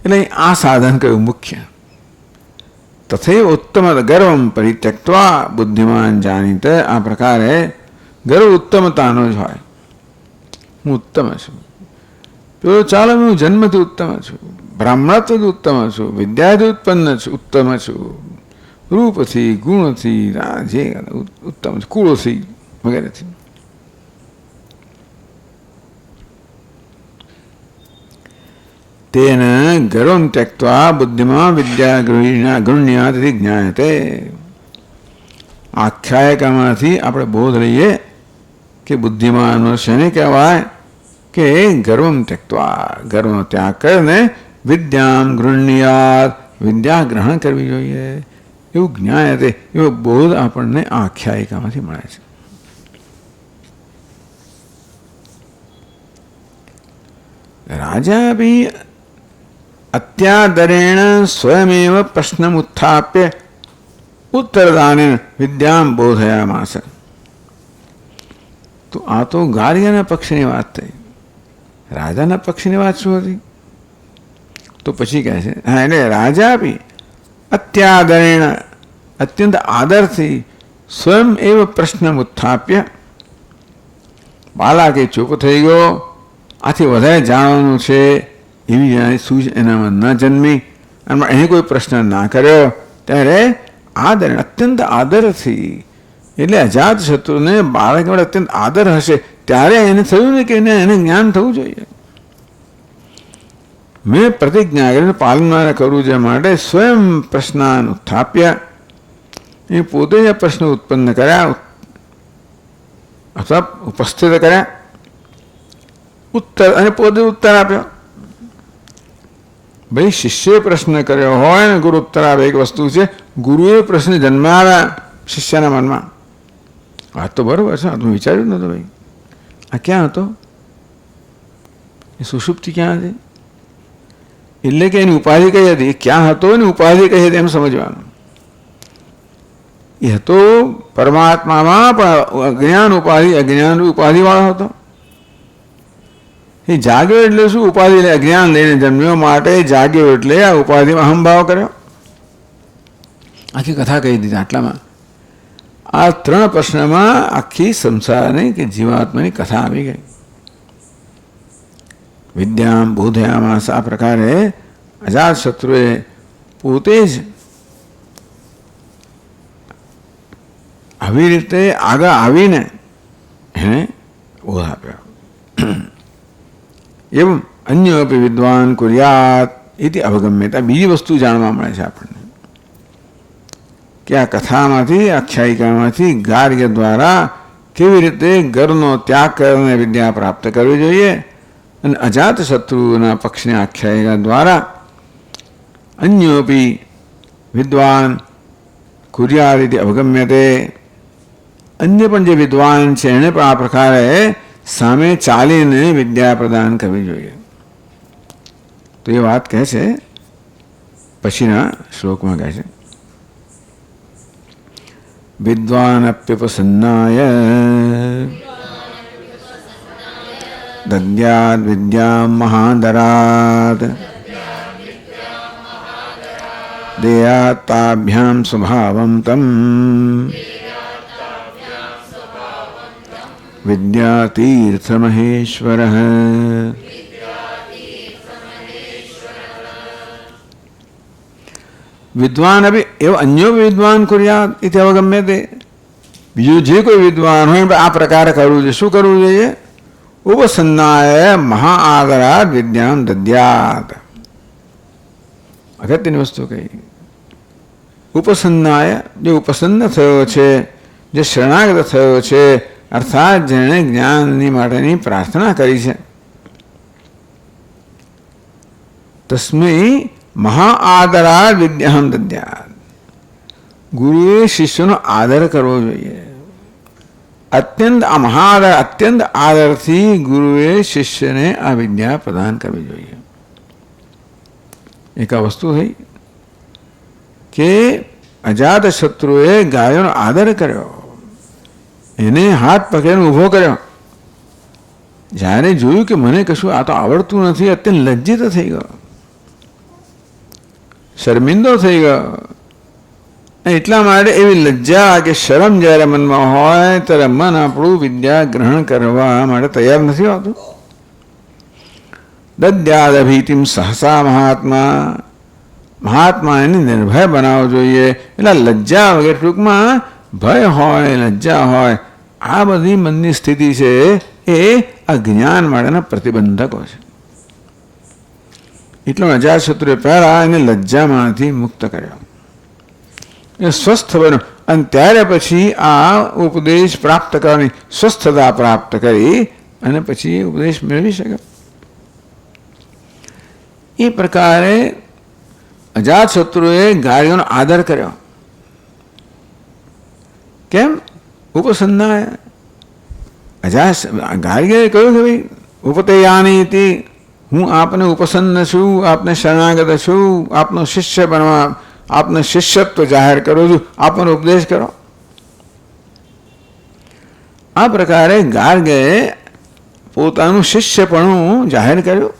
એટલે આ સાધન કયું મુખ્ય. તથૈવ ઉત્તમ ગર્વમ પરિત્યક્ત્વા બુદ્ધિમાન જાણીત. આ પ્રકારે ગર્વ ઉત્તમતાનો જ હોય. હું ઉત્તમ છું. પેલો ચાલો હું જન્મથી ઉત્તમ છું, બ્રાહ્મણત્વથી ઉત્તમ છું, વિદ્યાથી ઉત્તમ છું, રૂપથી, ગુણથી, જે ઉત્તમ છે, કુળથી વગેરેથી. તેન ગર્વમ ત્યક્ત્વા બુદ્ધિમાં વિદ્યા ગૃહ્યાથી જ્ઞાયતે. આખ્યાયિકામાંથી આપણે બોધ લઈએ કે બુદ્ધિમાન શેને કહેવાય કે ગર્વમ ત્યક્ત્વા, ગર્વનો ત્યાગ કરીને વિદ્યામ ગૃહ્યાત, વિદ્યા ગ્રહણ કરવી જોઈએ. એવું જ્ઞાયતે, એવો બોધ આપણને આખ્યાયિકામાંથી મળે છે. રાજા બી અત્યાદરેણ સ્વયમેવ પ્રશ્નમ ઉત્થાપ્ય ઉત્તરદાનેન વિદ્યામ બોધયામાસ. તો આ તો ગાર્ગ્યના પક્ષની વાત થઈ. રાજાના પક્ષની વાત શું હતી? તો પછી કહે છે હા, એટલે રાજા બી અત્યાદરેણ, અત્યંત આદરથી સ્વયં એવ પ્રશ્નમ ઉત્થાપ્ય. બાળકે ચૂપ થઈ ગયો, આથી વધારે જાણવાનું છે એવી સૂઝ એનામાં ન જન્મી અને એને કોઈ પ્રશ્ન ના કર્યો. ત્યારે આદર, અત્યંત આદરથી, એટલે અજાત શત્રુને બાળક વડે અત્યંત આદર હશે ત્યારે એને થયું ને કે એને જ્ઞાન થવું જોઈએ. મેં પ્રતિજ્ઞા કરીને પાલન કરવું છે માટે સ્વયં પ્રશ્નાન ઉત્થાપ્ય. એ પોતે જ પ્રશ્ન ઉત્પન્ન કર્યા અથવા ઉપસ્થિત કર્યા, ઉત્તર અને પોતે ઉત્તર આપ્યો. ભાઈ શિષ્યએ પ્રશ્ન કર્યો હોય ને ગુરુ ઉત્તર આવે, એક વસ્તુ છે. ગુરુએ પ્રશ્ન જન્માવ્યા શિષ્યના મનમાં. વાત તો બરોબર છે, આ તો વિચાર્યું નહોતું ભાઈ. આ ક્યાં હતો? એ સુષુપ્તિ ક્યાં હતી? એટલે કે એની ઉપાધિ કઈ હતી? ક્યાં હતો ને ઉપાધિ કઈ હતી એમ સમજવાનું. એ હતો પરમાત્મામાં, પણ અજ્ઞાન ઉપાધિ, અજ્ઞાન ઉપાધિ વાળો હતો. એ જાગ્યો એટલે શું? ઉપાધિ અજ્ઞાન લઈને જન્મ્યો, માટે જાગ્યો એટલે આ ઉપાધિમાં અહંભાવ કર્યો. આખી કથા કહી દીધી આટલામાં. આ 3 પ્રશ્નમાં આખી સંસારની કે જીવાત્માની કથા આવી ગઈ. વિદ્યામ બોધયામાસ. આ પ્રકારે અજાત શત્રુએ પોતે જ આવી રીતે આગળ આવીને એને બોધ આપ્યો. એમ અન્ય અપી વિદ્વાન કુર્યાત ઇતિ અવગમ્યતા. બીજી વસ્તુ જાણવા મળે છે આપણને કે આ કથામાંથી, આખ્યાયિકામાંથી ગાર્ગ્ય દ્વારા કેવી રીતે ગર્વનો ત્યાગ કરીને વિદ્યા પ્રાપ્ત કરવી જોઈએ, અને અજાત શત્રુના પક્ષની આખ્યાયિકા દ્વારા અન્યોપી વિદ્વાન કુર્યાત ઇતિ અવગમ્યતે. અન્ય પણ જે વિદ્વાન છે એને પણ આ પ્રકારે સામે ચાલીને વિદ્યા પ્રદાન કરવી જોઈએ. તો એ વાત કહે છે પછીના શ્લોકમાં કહે છે વિદ્વાનપ્યુપસન્નાય દદ્યાદ વિદ્યામ મહાદરાદ દેયાતાભ્યામ સ્વભાવમ તમ વિદ્યાતીર્થમહેશ્વર. વિદ્વાન અભી એવો અન્યો વિદ્વાન કુર્યાત ઇતિ અવગમ્યતે. બીજું જે કોઈ વિદ્વાન હોય આ પ્રકારે કરવું જોઈએ. શું કરવું જોઈએ? ઉપસન્નાય મહાઆદરાદ વિદ્યામ દદ્યાત. અગત્યની વસ્તુ કહી. ઉપસન્નાય જે ઉપસન્ન થયો છે, જે શરણાગત થયો છે, અર્થાત જેણે જ્ઞાનની માટેની પ્રાર્થના કરી છે, તસ્મૈ મહાઆદરાદ વિદ્યામ દદ્યાત. ગુરુએ શિષ્યનો આદર કરવો જોઈએ. અત્યંત આદરથી ગુરુએ શિષ્યને આ વિદ્યા પ્રદાન કરવી જોઈએ. એક આ વસ્તુ થઈ કે અજાત શત્રુએ ગાયોનો આદર કર્યો, એને હાથ પકડીને ઊભો કર્યો. જ્યારે જોયું કે મને કશું આ તો આવડતું નથી, અત્યંત લજ્જિત થઈ ગયો, શર્મિંદો થઈ ગયો. એટલા માટે એવી લજ્જા કે શરમ જ્યારે મનમાં હોય ત્યારે મન આપણું વિદ્યા ગ્રહણ કરવા માટે તૈયાર નથી હોતું. દદ્યાદભીતિમ સહસા મહાત્મા એને નિર્ભય બનાવવો જોઈએ. એટલે લજ્જા વગેરે ટૂંકમાં ભય હોય, લજ્જા હોય, આ બધી મનની સ્થિતિ છે એ અજ્ઞાન માટેના પ્રતિબંધકો છે. એટલો અજાતશત્રુએ પહેલા એને લજ્જામાંથી મુક્ત કર્યો, એ સ્વસ્થ બન્યો. અને ત્યારે પછી આ ઉપદેશ પ્રાપ્ત કરવાની સ્વસ્થતા પ્રાપ્ત કરી અને પછી ઉપદેશ મેળવી શક્યો. એ પ્રકારે અજાતશત્રુએ ગાયોનો આદર કર્યો. કેમ? ઉપસન્નાય. ગાર્ગ્યએ કહ્યું કે ભાઈ ઉપતયાની હતી, હું આપને ઉપસન્ન છું, આપને શરણાગત છું, આપનો શિષ્ય બનવા, આપને શિષ્યત્વ જાહેર કરું છું, આપનો ઉપદેશ કરો. આ પ્રકારે ગાર્ગ્યએ પોતાનું શિષ્યપણું જાહેર કર્યું.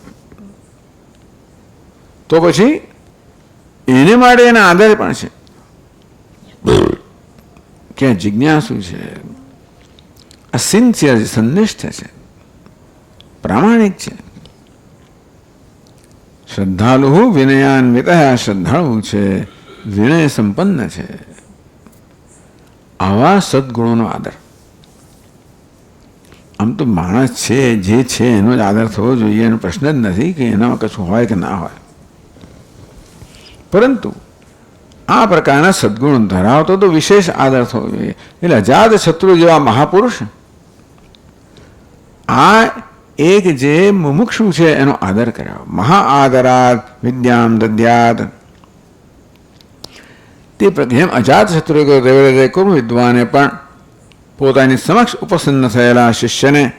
તો પછી એને માટે એના આદર પણ છે કે જિજ્ઞાસુ છે, સિન્સિયર છે, સંનિષ્ઠ છે, પ્રામાણિક છે, શ્રદ્ધાલુ વિનયાન્વિત, શ્રદ્ધાળુ છે, વિનય સંપન્ન છે. આવા સદગુણોનો આદર. આમ તો માણસ છે જે છે એનો જ આદર થવો જોઈએ, એનો પ્રશ્ન જ નથી કે એનામાં કશું હોય કે ના હોય. પરંતુ આ પ્રકારના સદગુણ ધરાવતો તો વિશેષ આદર થવો જોઈએ. એટલે અજાત શત્રુ જેવા મહાપુરુષ આ એક જે મુમુક્ષુ છે એનો આદર કર્યો. મહાઆદરાદ વિદ્યામ દદ્યાત. તે જેમ અજાત શત્રુ કુરુ વિદ્વાને પણ પોતાની સમક્ષ ઉપસન્ન થયેલા શિષ્યને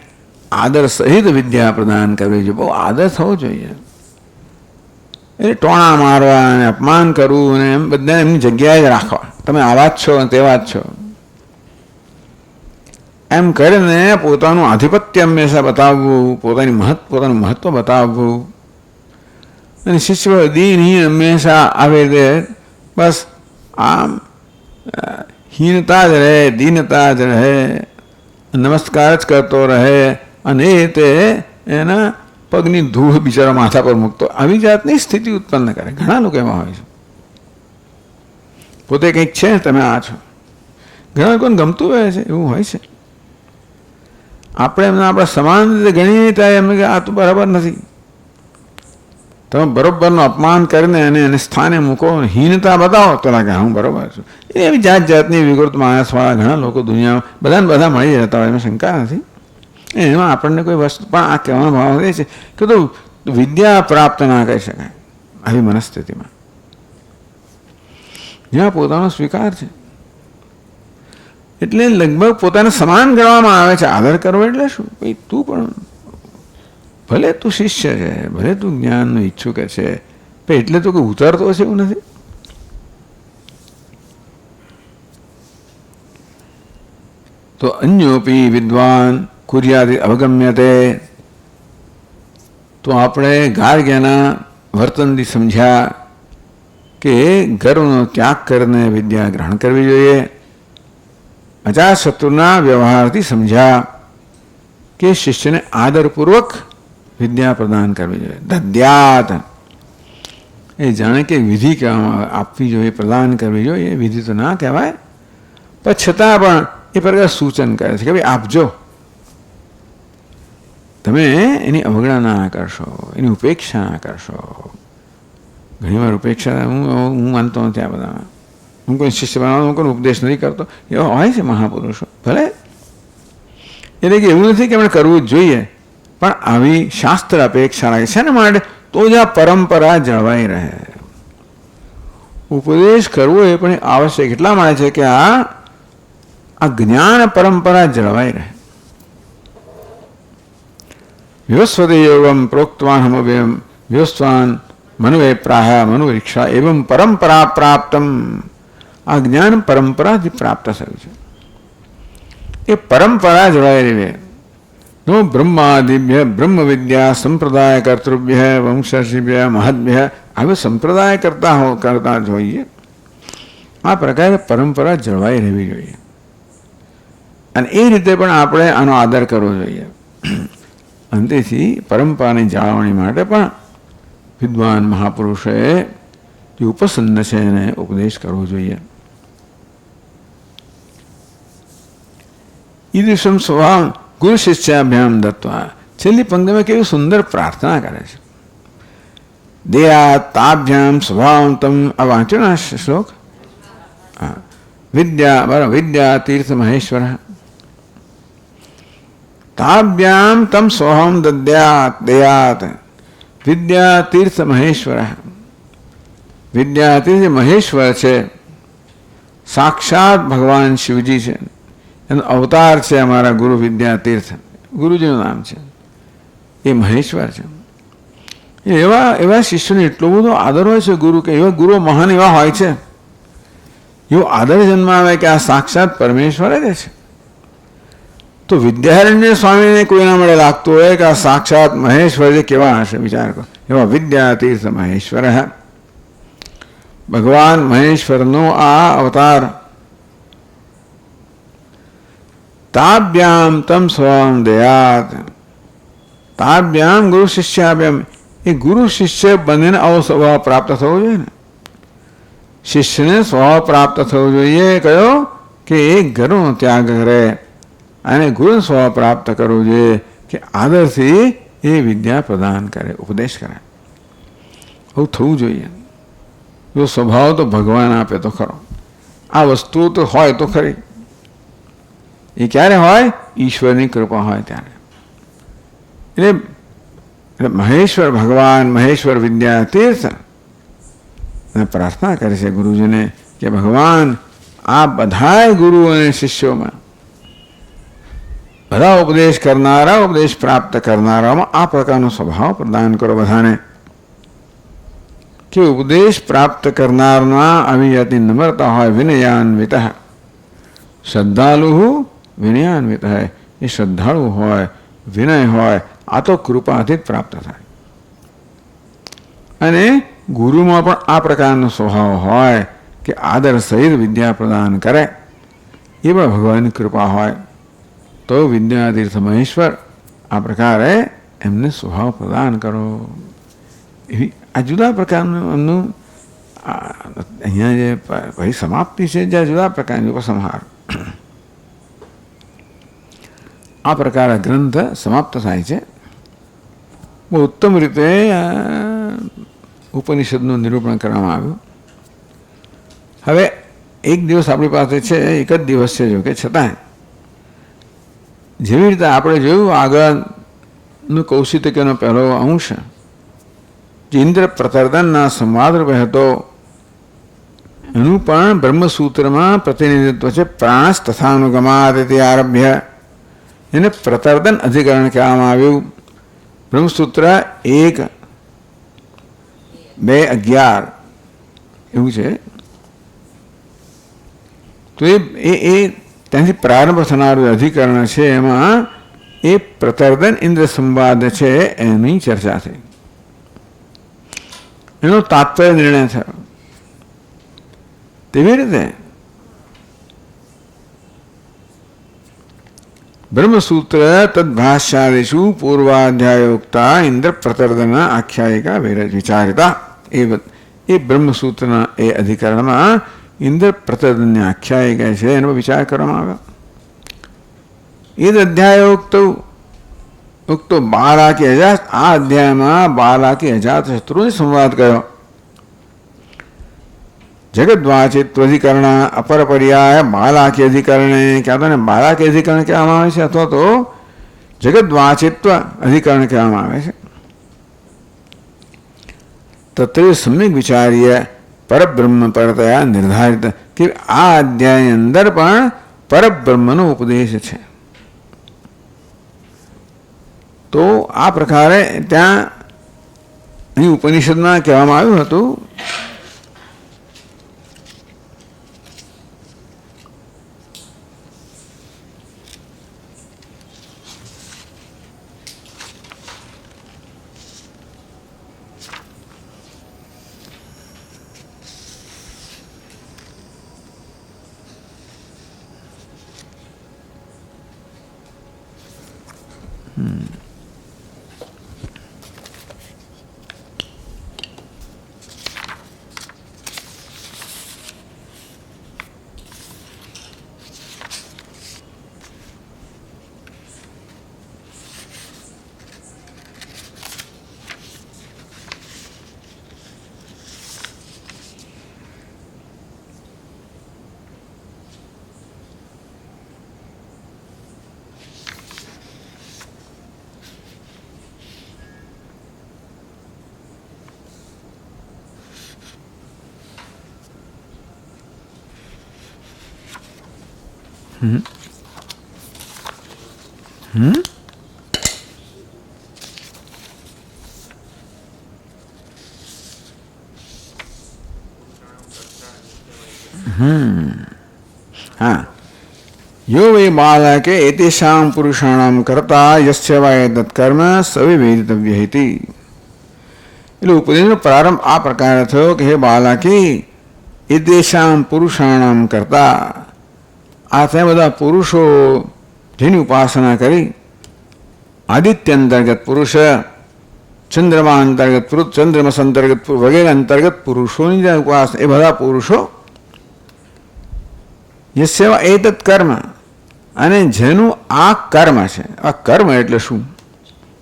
આદર સહિત વિદ્યા પ્રદાન કરવી જોઈએ. બહુ આદર થવો જોઈએ. એટલે ટોણા મારવા અને અપમાન કરવું અને એમ બધા એમની જગ્યાએ જ રાખવા. તમે આવા જ છો તેવા જ છો એમ કરીને પોતાનું આધિપત્ય હંમેશા બતાવવું, પોતાનું મહત્વ બતાવવું. અને શિષ્ય દીનહીન હંમેશા આવે તે બસ આમ હીનતા જ રહે, દીનતા જ રહે, નમસ્કાર જ કરતો રહે અને તે એના પગની ધૂળ બિચારા માથા પર મૂકતો. આવી જાતની સ્થિતિ ઉત્પન્ન કરે. ઘણા લોકો એમાં હોય છે. પોતે કંઈક છે, તમે આ છો. ઘણા લોકોને ગમતું હોય છે, એવું હોય છે. આપણે એમને આપણા સમાન રીતે ગણીએ ત્યારે એમને કે આ તો બરાબર નથી. તમે બરોબરનું અપમાન કરીને એને સ્થાને મૂકો, હીનતા બતાવો તો લાગે હું બરોબર છું. એવી જાત જાતની વિકૃત માણસવાળા ઘણા લોકો દુનિયામાં બધા મળી જતા હોય, એમાં શંકા નથી. એમાં આપણને કોઈ વસ્તુ પણ આ કહેવાનો ભાવ એ છે કે તો વિદ્યા પ્રાપ્ત ના કરી શકાય આવી મનસ્થિતિમાં જ્યાં પોતાનો સ્વીકાર છે. એટલે લગભગ પોતાને સમાન ગણવામાં આવે છે. આદર કરવો એટલે શું? ભાઈ તું પણ ભલે તું શિષ્ય છે, ભલે તું જ્ઞાનનો ઈચ્છુક છે, પણ એટલે તો કે ઉતરતો છે એવું નથી. તો અન્યોપી વિદ્વાન કુર્યાદિ અવગમ્યતે. તો આપણે ગાર્ગ્યના વર્તનથી સમજ્યા કે ગર્વનો ત્યાગ કરીને વિદ્યા ગ્રહણ કરવી જોઈએ. અજાતશત્રુના વ્યવહારથી સમજ્યા કે શિષ્યને આદરપૂર્વક વિદ્યા પ્રદાન કરવી જોઈએ. દદ્યાત એ જાણે કે વિધિ કહેવામાં આપવી જોઈએ, પ્રદાન કરવી જોઈએ. એ વિધિ તો ના કહેવાય, પણ છતાં પણ એ પ્રકાર સૂચન કરે છે કે ભાઈ આપજો. તમે એની અવગણના ના કરશો, એની ઉપેક્ષા ના કરશો. ઘણીવાર ઉપેક્ષા હું માનતો નથી આ બધામાં. હું કોઈ શિષ્ય બનાવવાનો, હું કોઈ ઉપદેશ નથી કરતો. એવા હોય છે મહાપુરુષો, ભલે એટલે કે એવું નથી કે આપણે કરવું જ જોઈએ, પણ આવી શાસ્ત્ર અપેક્ષા રાખે છે ને માટે તો જ આ પરંપરા જળવાઈ રહે. ઉપદેશ કરવો એ પણ આવશ્યક એટલા માટે છે કે આ જ્ઞાન પરંપરા જળવાઈ રહે. વ્યવસ્વતે યોગમ પ્રોક્તવાન હમવ્યમ વ્યવસ્વાન મનુવે પ્રાહ મનુરીક્ષા એવં પરંપરા પ્રાપ્તમ. આ જ્ઞાન પરંપરાથી પ્રાપ્ત થયું છે. એ પરંપરા જળવાઈ રહે. નો બ્રહ્માદિભ્ય બ્રહ્મ વિદ્યા સંપ્રદાય કર્તૃભ્ય વંશર્ષિભ્ય મહદ્ભ્ય હવે સંપ્રદાય કરતા જોઈએ. આ પ્રકારે પરંપરા જળવાઈ રહેવી જોઈએ અને એ રીતે પણ આપણે આનો આદર કરવો જોઈએ. અને તેથી પરંપરાની જાળવણી માટે પણ વિદ્વાન મહાપુરુષોએ જે ઉપસન્ન છે એને ઉપદેશ કરવો જોઈએ. ઈદૃશમ સ્વભાવ ગુરુ શિષ્યાભ્યામ દત્વા. છેલ્લી પંક્તિમાં કેવી સુંદર પ્રાર્થના કરે છે. દેયા તાભ્યામ સ્વભાવમ તમ. આ વાંચ્યો ને શ્લોક? હા. વિદ્યા બરાબર. વિદ્યા તીર્થ મહેશ્વર તાભ્યામ તમ સ્વહમ દદ્યાત દેયાત. વિદ્યા તીર્થ મહેશ્વર. વિદ્યા તીર્થ મહેશ્વર છે, સાક્ષાત ભગવાન શિવજી છે. એનો અવતાર છે અમારા ગુરુ વિદ્યા તીર્થ. ગુરુજીનું નામ છે. એ મહેશ્વર છે. એવા શિષ્યોને એટલો બધો આદર હોય છે ગુરુ, કે એવા ગુરુ મહાન એવા હોય છે, એવો આદર જન્માવે કે આ સાક્ષાત પરમેશ્વર જ છે. તો વિદ્યારણ્ય સ્વામીને કોઈના મળે લાગતું હોય કે આ સાક્ષાત મહેશ્વર જે કેવા હશે, વિચાર કરો. એવા વિદ્યા તીર્થ મહેશ્વર. ભગવાન મહેશ્વરનો આ અવતાર. તાભ્યામ તમ સ્વમ દયાત. તાભ્યામ ગુરુ શિષ્યાભ્યામ. એ ગુરુ શિષ્ય બંનેને આવો સ્વભાવ પ્રાપ્ત થવો જોઈએ ને. શિષ્યને સ્વભાવ પ્રાપ્ત થવો જોઈએ કયો? કે એ ગર્વનો ત્યાગ કરે. અને ગુરુ સ્વભાવ પ્રાપ્ત કરવો જોઈએ કે આદરથી એ વિદ્યા પ્રદાન કરે, ઉપદેશ કરે. આવું થવું જોઈએ. જો સ્વભાવ તો ભગવાન આપે તો ખરો. આ વસ્તુ તો હોય તો ખરી. એ ક્યારે હોય? ઈશ્વરની કૃપા હોય ત્યારે. એટલે મહેશ્વર ભગવાન, મહેશ્વર વિદ્યા તીર્થ પ્રાર્થના કરે છે ગુરુજીને કે ભગવાન આ બધાય ગુરુ અને શિષ્યોમાં, બધા ઉપદેશ કરનારા, ઉપદેશ પ્રાપ્ત કરનારામાં આ પ્રકારનો સ્વભાવ પ્રદાન કરો બધાને, કે ઉપદેશ પ્રાપ્ત કરનારના આવી જાતની નમ્રતા હોય. વિનયાન્વિત. શ્રદ્ધાલુ વિનયાન્વિત. એ શ્રદ્ધાળુ હોય, વિનય હોય. આ તો કૃપાથી જ પ્રાપ્ત થાય. અને ગુરુમાં પણ આ પ્રકારનો સ્વભાવ હોય કે આદર સહિત વિદ્યા પ્રદાન કરે. એ પણ ભગવાનની કૃપા હોય તો વિદ્યાતીર્થ મહેશ્વર આ પ્રકારે એમને સ્વભાવ પ્રદાન કરો. એવી આ જુદા પ્રકારનું એમનું અહીંયા જે ભાઈ સમાપ્તિ છે, જ્યાં જુદા પ્રકારની ઉપસંહાર, આ પ્રકારે ગ્રંથ સમાપ્ત થાય છે. બહુ ઉત્તમ રીતે ઉપનિષદનું નિરૂપણ કરવામાં આવ્યું. હવે એક દિવસ આપણી પાસે છે, એક જ દિવસ છે, જો કે છતાંય જેવી રીતે આપણે જોયું આગળનું કૌશિતકનો પહેલો અંશ જે ઇન્દ્ર પ્રતર્દનના સંવાદ રૂપે હતો, એનું પણ બ્રહ્મસૂત્રમાં પ્રતિનિધિત્વ છે. પ્રાણસ તથાનુગમાદિતિ આરભ્ય એને પ્રતર્દન અધિકરણ કહેવામાં આવ્યું. બ્રહ્મસૂત્ર 1, 2, 11 એવું છે. તો એ ત્યાંથી પ્રારંભ થનારું અધિકરણ છે. એમાં એ પ્રતર્દન ઇન્દ્ર સંવાદ છે એની ચર્ચા થઈ. એનો તાત્પર્ય નિર્ણય થયો. તેવી રીતે બ્રહ્મસૂત્ર તદ્ભાષ્યાદિષુ પૂર્વાધ્યાયોક્તા ઇન્દ્ર પ્રતર્દન આખ્યાયિકા વિચારિતા. એ બ્રહ્મસૂત્રના એ અધિકરણમાં ઇન્દ્ર પ્રતર્દનની આખ્યાયિકા છે એનો વિચાર કરવામાં આવ્યો. એ જ અધ્યાયોક્તો બાલાકી અજાત. આ અધ્યાયમાં બાલાકી અજાત શત્રુને સંવાદ કર્યો. જગદ્વાચિત્વ અધિકરણ અપર પર્યાય બાલાકી અધિકરણે કહેતો ને બાલાકી અધિકરણ કહેવામાં આવે છે અથવા તો જગદ્વાચિત્વ અધિકરણ કહેવામાં આવે છે. તત્ર સમ્યક વિચાર્ય પરબ્રહ્મ પરતયા નિર્ધારિત કે આ અધ્યાયની અંદર પણ પરબ્રહ્મનો ઉપદેશ છે. તો આ પ્રકારે ત્યાં અહીં ઉપનિષદમાં કહેવામાં આવ્યું હતું यो वै बालके एतेषां पुरुषाणां कर्ता यस्य वा एतत् कर्म सविवेदितव्य इति. એટલે ઉપદેશનો પ્રારંભ આ પ્રકારે થયો કે હે બાલાકી એતેષાં પુરુષાણામ કરતા. આ ત્યાં બધા પુરુષો જેની ઉપાસના કરી આદિત્ય અંતર્ગત પુરુષ, ચંદ્રમા અંતર્ગત પુરુષ, ચંદ્રમસ અંતર્ગત વગેરે અંતર્ગત પુરુષોની જે ઉપાસના એ બધા પુરુષો યસ્ય એતત કર્મ અને જેનું આ કર્મ છે. આ કર્મ એટલે શું?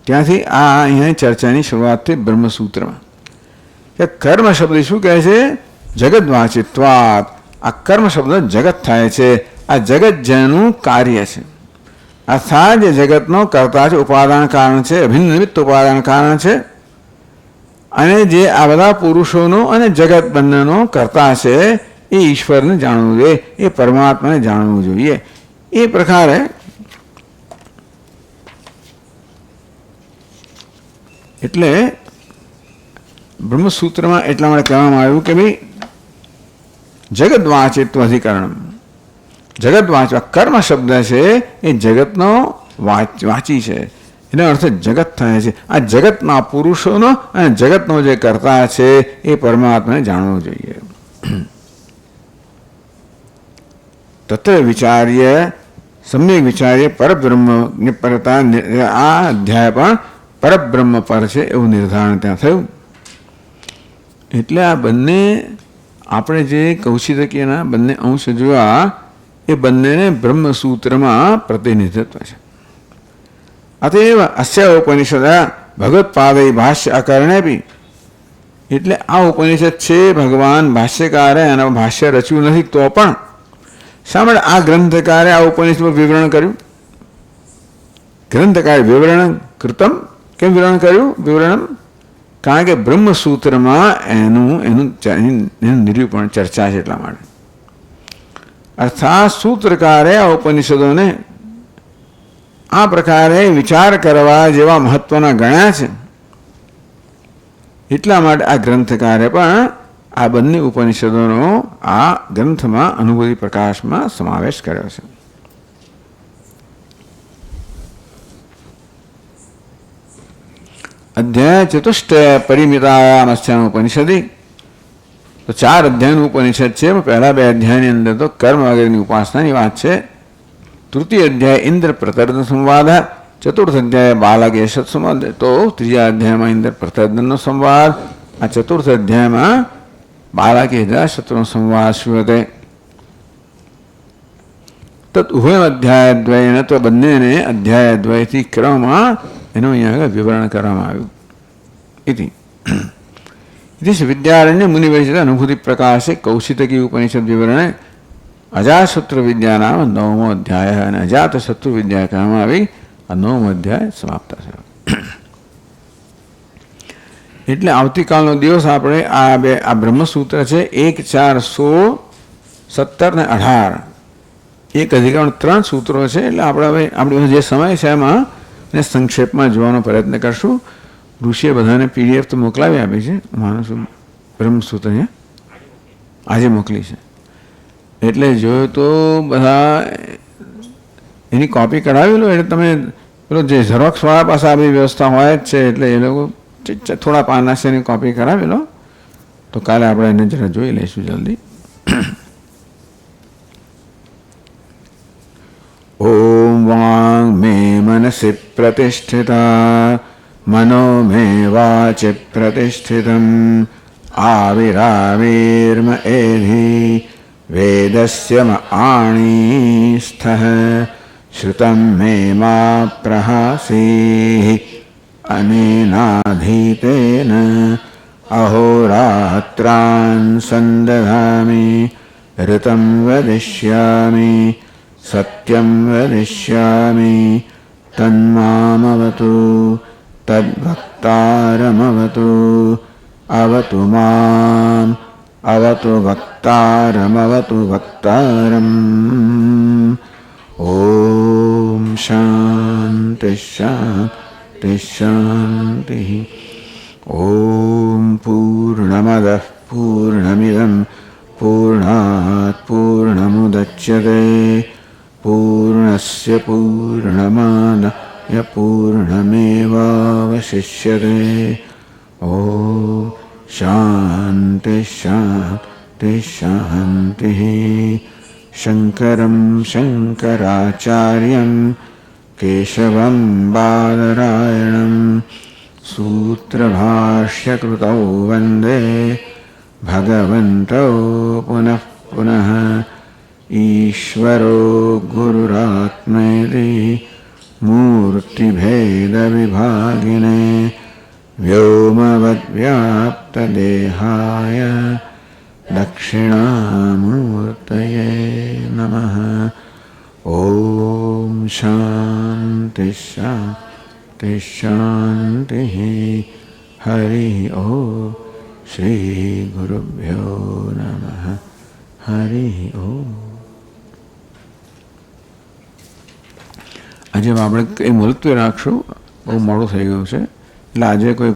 ત્યાંથી આ અહીંયા ચર્ચાની શરૂઆત થઈ બ્રહ્મસૂત્રમાં કે કર્મ શબ્દ શું કહે છે? જગદ્વાચિત્વાત. આ કર્મ શબ્દ જગત થાય છે. આ જગત જેનું કાર્ય છે અર્થાત જે જગતનો કર્તા છે, ઉપાદાન કારણ છે, અભિન્ન નિમિત્ત ઉપાદાન કારણ છે અને જે આ બધા પુરુષોનો અને જગત બંનેનો કર્તા છે એ ઈશ્વરને જાણવું જોઈએ, એ પરમાત્માને જાણવું જોઈએ. એ પ્રકારે એટલે બ્રહ્મસૂત્રમાં એટલા માટે કહેવામાં આવ્યું કે ભાઈ જગદ્વાચિત્વ અધિકરણ. જગત વાંચવા કર્મ શબ્દ છે એ જગતનો વાંચી છે. એનો અર્થ જગત થાય છે. આ જગતના પુરુષોનો અને જગતનો જે કર્તા છે એ પરમાત્માને જાણવું જોઈએ. તત્ર વિચાર્ય સમ્યક વિચાર્ય પરબ્રહ્મ પરતા. આ અધ્યાય પણ પરબ્રહ્મ પર છે એવું નિર્ધારણ ત્યાં થયું. એટલે આ બંને આપણે જે કૌશિકીયના બંને અંશ જોયા એ બંનેને બ્રહ્મસૂત્રમાં પ્રતિનિધિત્વ છે. અતએવ અસ્ય ઉપનિષદ ભગવત્પાદય ભાષ્ય અકરણે બી. એટલે આ ઉપનિષદ છે ભગવાન ભાષ્યકારે એના ભાષ્ય રચ્યું નથી તો પણ શા માટે આ ગ્રંથકારે આ ઉપનિષદનું વિવરણ કર્યું? ગ્રંથકારે વિવરણ કૃતમ. કેમ વિવરણ કર્યું? વિવરણ કારણ કે બ્રહ્મસૂત્રમાં એનું નિરૂપણ ચર્ચા છે એટલા માટે. અર્થાત સૂત્રકારે આ ઉપનિષદોને આ પ્રકારે વિચાર કરવા જેવા મહત્વના ગણ્યા છે. એટલા માટે આ ગ્રંથકારે પણ આ બંને ઉપનિષદોનો આ ગ્રંથમાં અનુભૂતિ પ્રકાશમાં સમાવેશ કર્યો છે. અધ્યાય ચતુષ્ટય પરિમિતાયામ ઉપનિષદી, તો 4 અધ્યાયનું ઉપનિષદ છે. પહેલા 2 અધ્યાયની અંદર તો કર્મ વગેરેની ઉપાસનાની વાત છે. તૃતીય અધ્યાય ઇન્દ્ર પ્રતર્દન સંવાદ, ચતુર્થ અધ્યાય બાલકેશત સંવાદ, તો ત્રીજા અધ્યાયમાં ઇન્દ્ર પ્રતર્દનનો સંવાદ, આ ચતુર્થ અધ્યાયમાં બાલકેશ શત્રુનો સંવાદ શ્રૂયતે. તદ ઉભય અધ્યાયદ્વયને, તો બંનેને અધ્યાયદ્વયથી ક્રમમાં એનું અહીંયા આગળ વિવરણ કરવામાં આવ્યું. ઇતિ વિદ્યારણ્ય મુનિવૈશિત અનુભૂતિ પ્રકાશે કૌશિતકી ઉપનિષદ વિવરણે અજાતશત્રુ વિદ્યાનામ 9મો અધ્યાય, અને અજાતશત્રુ વિદ્યા કહેવામાં આવી. આ 9મો અધ્યાય સમાપ્ત થયો. એટલે આવતીકાલનો દિવસ આપણે આ બ્રહ્મસૂત્ર છે 1, 4, 16, 17 ને 18 એક અધિકરણ 3 સૂત્રો છે. એટલે આપણે હવે આપણી જે સમય છે એમાં ને સંક્ષેપમાં જોવાનો પ્રયત્ન કરશું. ઋષિએ બધાને PDF તો મોકલાવી આપી છે. માનું છું બ્રહ્મસૂત્ર આજે મોકલી છે. એટલે જોયો તો બધા એની કોપી કઢાવી લો. એટલે તમે પેલો જે ઝેરોક્સવાળા પાસે આ બધી વ્યવસ્થા હોય જ છે. એટલે એ લોકો થોડા પાના છે એની કોપી કરાવી લો, તો કાલે આપણે એને જરા જોઈ લઈશું જલ્દી. ઓમ વાંગ મે મનસી પ્રતિષ્ઠિતા મનો મે વાચે પ્રતિષ્ઠિતમ આવિરાવિર્મ એધિ વેદસ્ય આણીસ્થઃ શ્રુતમ મે મા પ્રહાસી અનેનાધીતેન અહોરાત્રાન સંદધામિ ઋતમ વદિષ્યામિ સત્યમ વદિષ્યામિ તન્મામવતુ તદ્ભક્તારમવતુ અવતુ મામ અવતુ ભક્તારમવતુ ભક્તારમ. ઓમ શાંતિ શાંતિ શાંતિ. ઓમ પૂર્ણમદઃ પૂર્ણમિદં પૂર્ણાત પૂર્ણમુદચ્યતે પૂર્ણસ્ય પૂર્ણમાદાય પૂર્ણમેવાવશિષ્યતે. ઓમ શાંતિ શાંતિ શાંતિ. શંકરં શંકરાચાર્યં કેશવં બાદરાયણં સૂત્રભાષ્યકૃતૌ વંદે ભગવन्तौ પુનઃ પુનઃ. ઈશ્વરો ગુરુરાત્મેતિ મૂર્તિભેદવિભાગિને વ્યોમવદ્વ્યાપ્તદેહાય દક્ષિણામૂર્તયે નમઃ. ઓમ શાંતિ શાંતિ શાંતિ. હરિ ઓમ. શ્રી ગુરુભ્યો નમઃ. હરિ ઓમ. આજે આપણે કંઈ મુલતવી રાખશું, બહુ મોડું થઈ ગયું છે. એટલે આજે કોઈ